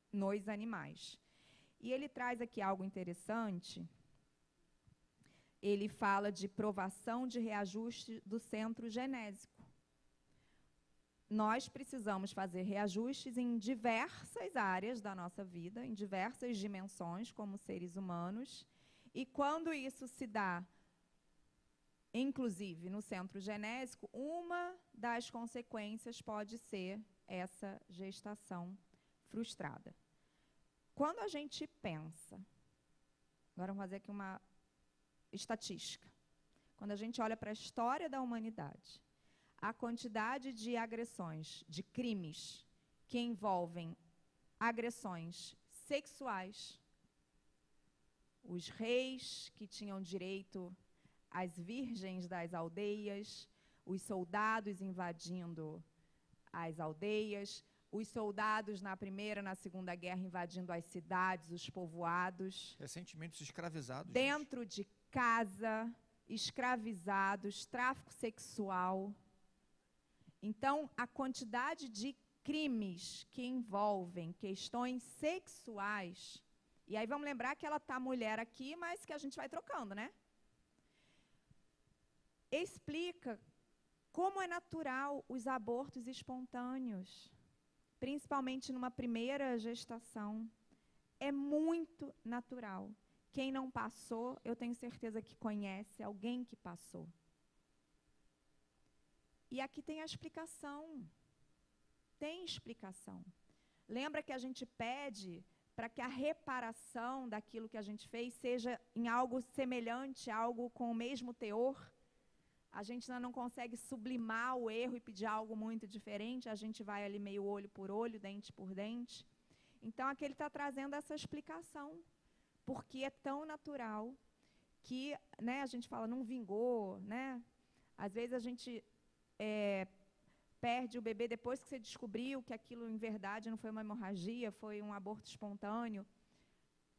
nos animais. E ele traz aqui algo interessante. Ele fala de provação de reajuste do centro genésico. Nós precisamos fazer reajustes em diversas áreas da nossa vida, em diversas dimensões, como seres humanos. E quando isso se dá, inclusive no centro genésico, uma das consequências pode ser essa gestação frustrada. Quando a gente pensa, agora vamos fazer aqui uma estatística. Quando a gente olha para a história da humanidade, a quantidade de agressões, de crimes que envolvem agressões sexuais, os reis que tinham direito às virgens das aldeias, os soldados invadindo as aldeias, os soldados na Primeira e na Segunda Guerra invadindo as cidades, os povoados. Recentemente, os escravizados. Dentro de casa, escravizados, tráfico sexual. Então, a quantidade de crimes que envolvem questões sexuais, e aí vamos lembrar que ela está mulher aqui, mas que a gente vai trocando, né? Explica como é natural os abortos espontâneos, principalmente numa primeira gestação. É muito natural. Quem não passou, eu tenho certeza que conhece alguém que passou. E aqui tem a explicação. Tem explicação. Lembra que a gente pede para que a reparação daquilo que a gente fez seja em algo semelhante, algo com o mesmo teor? A gente ainda não consegue sublimar o erro e pedir algo muito diferente, a gente vai ali meio olho por olho, dente por dente. Então, aqui ele está trazendo essa explicação, porque é tão natural que, né, a gente fala, não vingou, né? Às vezes a gente perde o bebê depois que você descobriu que aquilo, em verdade, não foi uma hemorragia, foi um aborto espontâneo,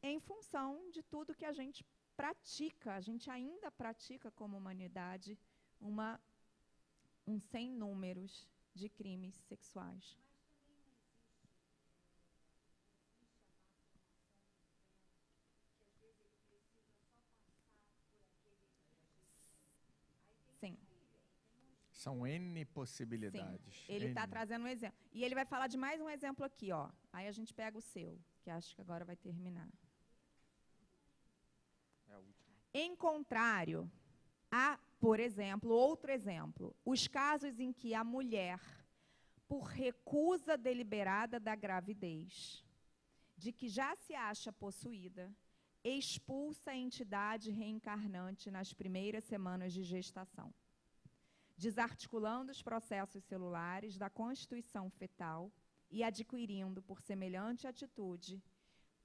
em função de tudo que a gente pratica, a gente ainda pratica como humanidade, um sem números de crimes sexuais. Sim. São N possibilidades. Sim. Ele está trazendo um exemplo. E ele vai falar de mais um exemplo aqui, ó. Aí a gente pega o seu, que acho que agora vai terminar. É a última. Em contrário, há, por exemplo, outro exemplo, os casos em que a mulher, por recusa deliberada da gravidez, de que já se acha possuída, expulsa a entidade reencarnante nas primeiras semanas de gestação, desarticulando os processos celulares da constituição fetal e adquirindo, por semelhante atitude,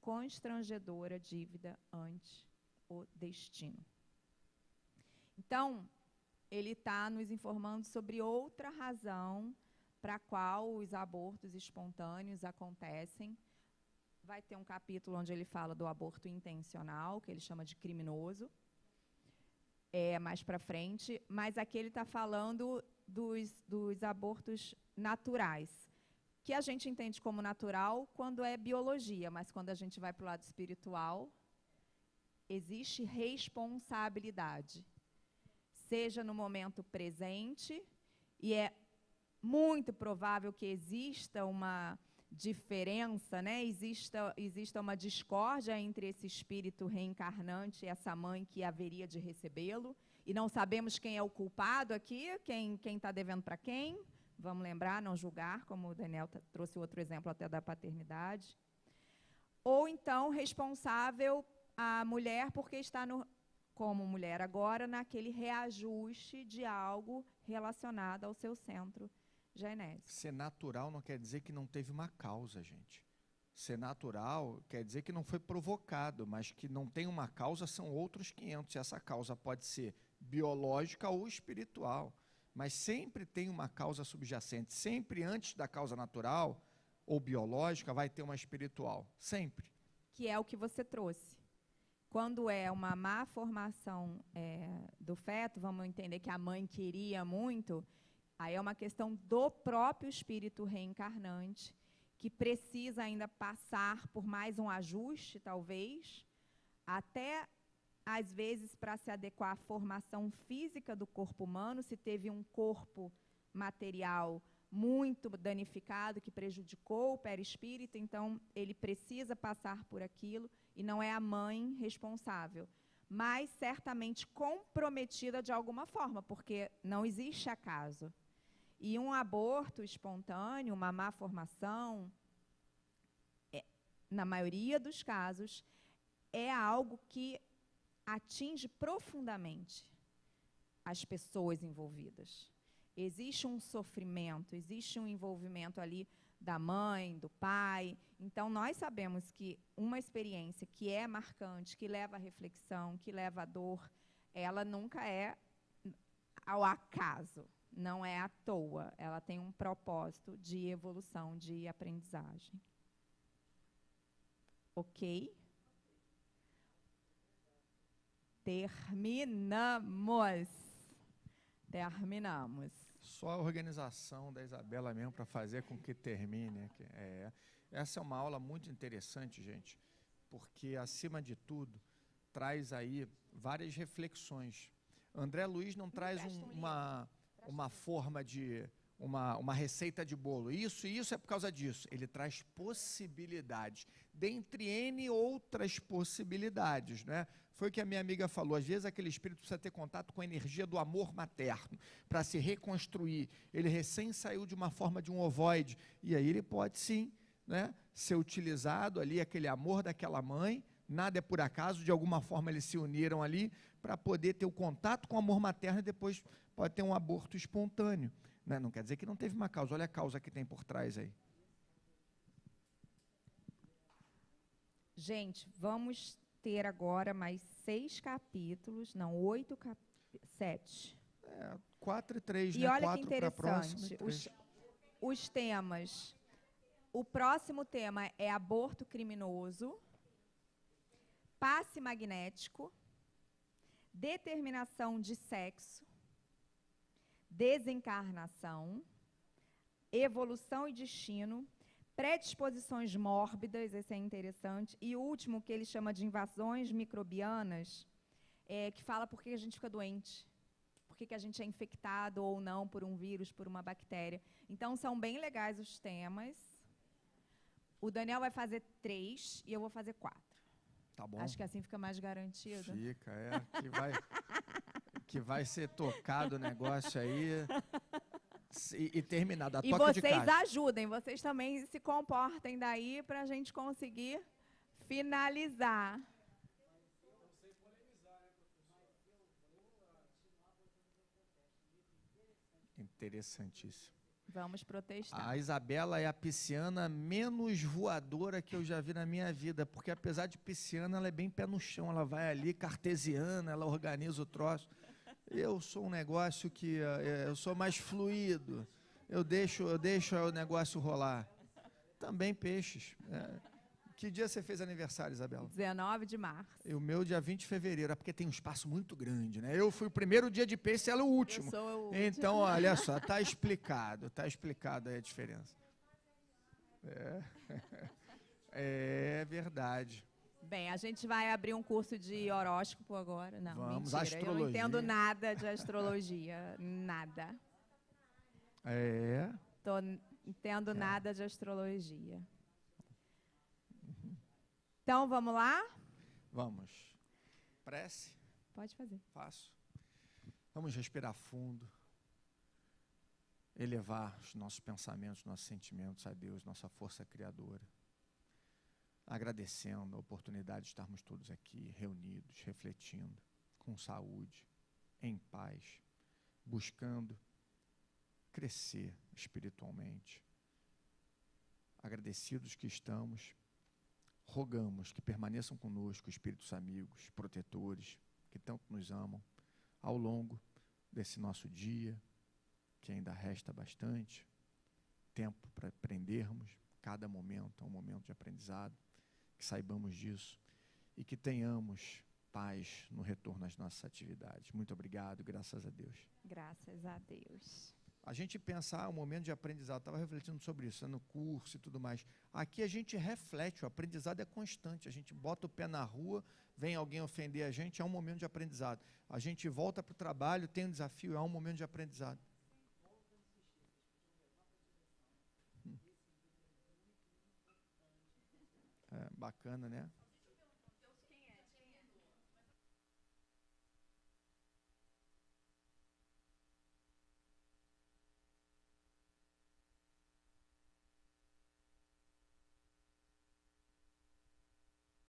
constrangedora dívida ante o destino. Então, ele está nos informando sobre outra razão para a qual os abortos espontâneos acontecem. Vai ter um capítulo onde ele fala do aborto intencional, que ele chama de criminoso, mais para frente, mas aqui ele está falando dos abortos naturais, que a gente entende como natural quando é biologia, mas quando a gente vai para o lado espiritual, existe responsabilidade, seja no momento presente, e é muito provável que exista uma diferença, né? Exista uma discórdia entre esse espírito reencarnante e essa mãe que haveria de recebê-lo, e não sabemos quem é o culpado aqui, quem está devendo para quem. Vamos lembrar, não julgar, como o Daniel trouxe outro exemplo até da paternidade. Ou então responsável a mulher porque está como mulher agora naquele reajuste de algo relacionado ao seu centro genético. Ser natural não quer dizer que não teve uma causa, gente. Ser natural quer dizer que não foi provocado, mas que não tem uma causa são outros 500. E essa causa pode ser biológica ou espiritual, mas sempre tem uma causa subjacente. Sempre antes da causa natural ou biológica vai ter uma espiritual. Sempre. Que é o que você trouxe. Quando é uma má formação do feto, vamos entender que a mãe queria muito, aí é uma questão do próprio espírito reencarnante, que precisa ainda passar por mais um ajuste, talvez, até, às vezes, para se adequar à formação física do corpo humano, se teve um corpo material muito danificado, que prejudicou o perispírito, então ele precisa passar por aquilo, e não é a mãe responsável, mas certamente comprometida de alguma forma, porque não existe acaso. E um aborto espontâneo, uma má formação, na maioria dos casos, é algo que atinge profundamente as pessoas envolvidas. Existe um sofrimento, existe um envolvimento ali da mãe, do pai. Então, nós sabemos que uma experiência que é marcante, que leva à reflexão, que leva à dor, ela nunca é ao acaso, não é à toa. Ela tem um propósito de evolução, de aprendizagem. Ok? Terminamos. Só a organização da Isabela mesmo para fazer com que termine. Essa é uma aula muito interessante, gente, porque, acima de tudo, traz aí várias reflexões. André Luiz não traz uma forma de... Uma receita de bolo. Isso é por causa disso. Ele traz possibilidades, dentre N outras possibilidades, né? Foi o que a minha amiga falou. Às vezes aquele espírito precisa ter contato com a energia do amor materno para se reconstruir. Ele recém saiu de uma forma de um ovoide, e aí ele pode sim, né, ser utilizado ali, aquele amor daquela mãe. Nada é por acaso, de alguma forma eles se uniram ali para poder ter o contato com o amor materno, e depois pode ter um aborto espontâneo. Não quer dizer que não teve uma causa. Olha a causa que tem por trás aí. Gente, vamos ter agora mais 6 capítulos, não, 7. 4 e 3, né? E olha que interessante, os temas. O próximo tema é aborto criminoso, passe magnético, determinação de sexo, desencarnação, evolução e destino, predisposições mórbidas, esse é interessante, e o último, que ele chama de invasões microbianas, que fala por que a gente fica doente, por que a gente é infectado ou não por um vírus, por uma bactéria. Então, são bem legais os temas. O Daniel vai fazer 3 e eu vou fazer 4. Tá bom. Acho que assim fica mais garantido. Fica, que vai ser tocado o negócio aí e terminado. E vocês ajudem, vocês também se comportem daí para a gente conseguir finalizar. Interessantíssimo. Vamos protestar. A Isabela é a pisciana menos voadora que eu já vi na minha vida, porque apesar de pisciana, ela é bem pé no chão, ela vai ali, cartesiana, ela organiza o troço. Eu sou um negócio que eu sou mais fluido, eu deixo o negócio rolar. Também peixes. Que dia você fez aniversário, Isabela? 19 de março. E o meu dia 20 de fevereiro, porque tem um espaço muito grande, né? Eu fui o primeiro dia de peixe, ela o último. Eu sou o último. Então, olha só, tá explicado aí a diferença. É verdade. Bem, a gente vai abrir um curso de horóscopo agora. Não, vamos, mentira, astrologia. eu não entendo nada de astrologia, nada. Entendo nada de astrologia. Então, vamos lá? Vamos. Prece? Pode fazer. Faço. Vamos respirar fundo. Elevar os nossos pensamentos, nossos sentimentos a Deus, nossa força criadora. Agradecendo a oportunidade de estarmos todos aqui, reunidos, refletindo, com saúde, em paz, buscando crescer espiritualmente. Agradecidos que estamos, rogamos que permaneçam conosco espíritos amigos, protetores, que tanto nos amam, ao longo desse nosso dia, que ainda resta bastante tempo para aprendermos. Cada momento é um momento de aprendizado, que saibamos disso e que tenhamos paz no retorno às nossas atividades. Muito obrigado, graças a Deus. Graças a Deus. A gente pensa, um momento de aprendizado, estava refletindo sobre isso, no curso e tudo mais. Aqui a gente reflete, o aprendizado é constante, a gente bota o pé na rua, vem alguém ofender a gente, é um momento de aprendizado. A gente volta para o trabalho, tem um desafio, é um momento de aprendizado. Bacana, né?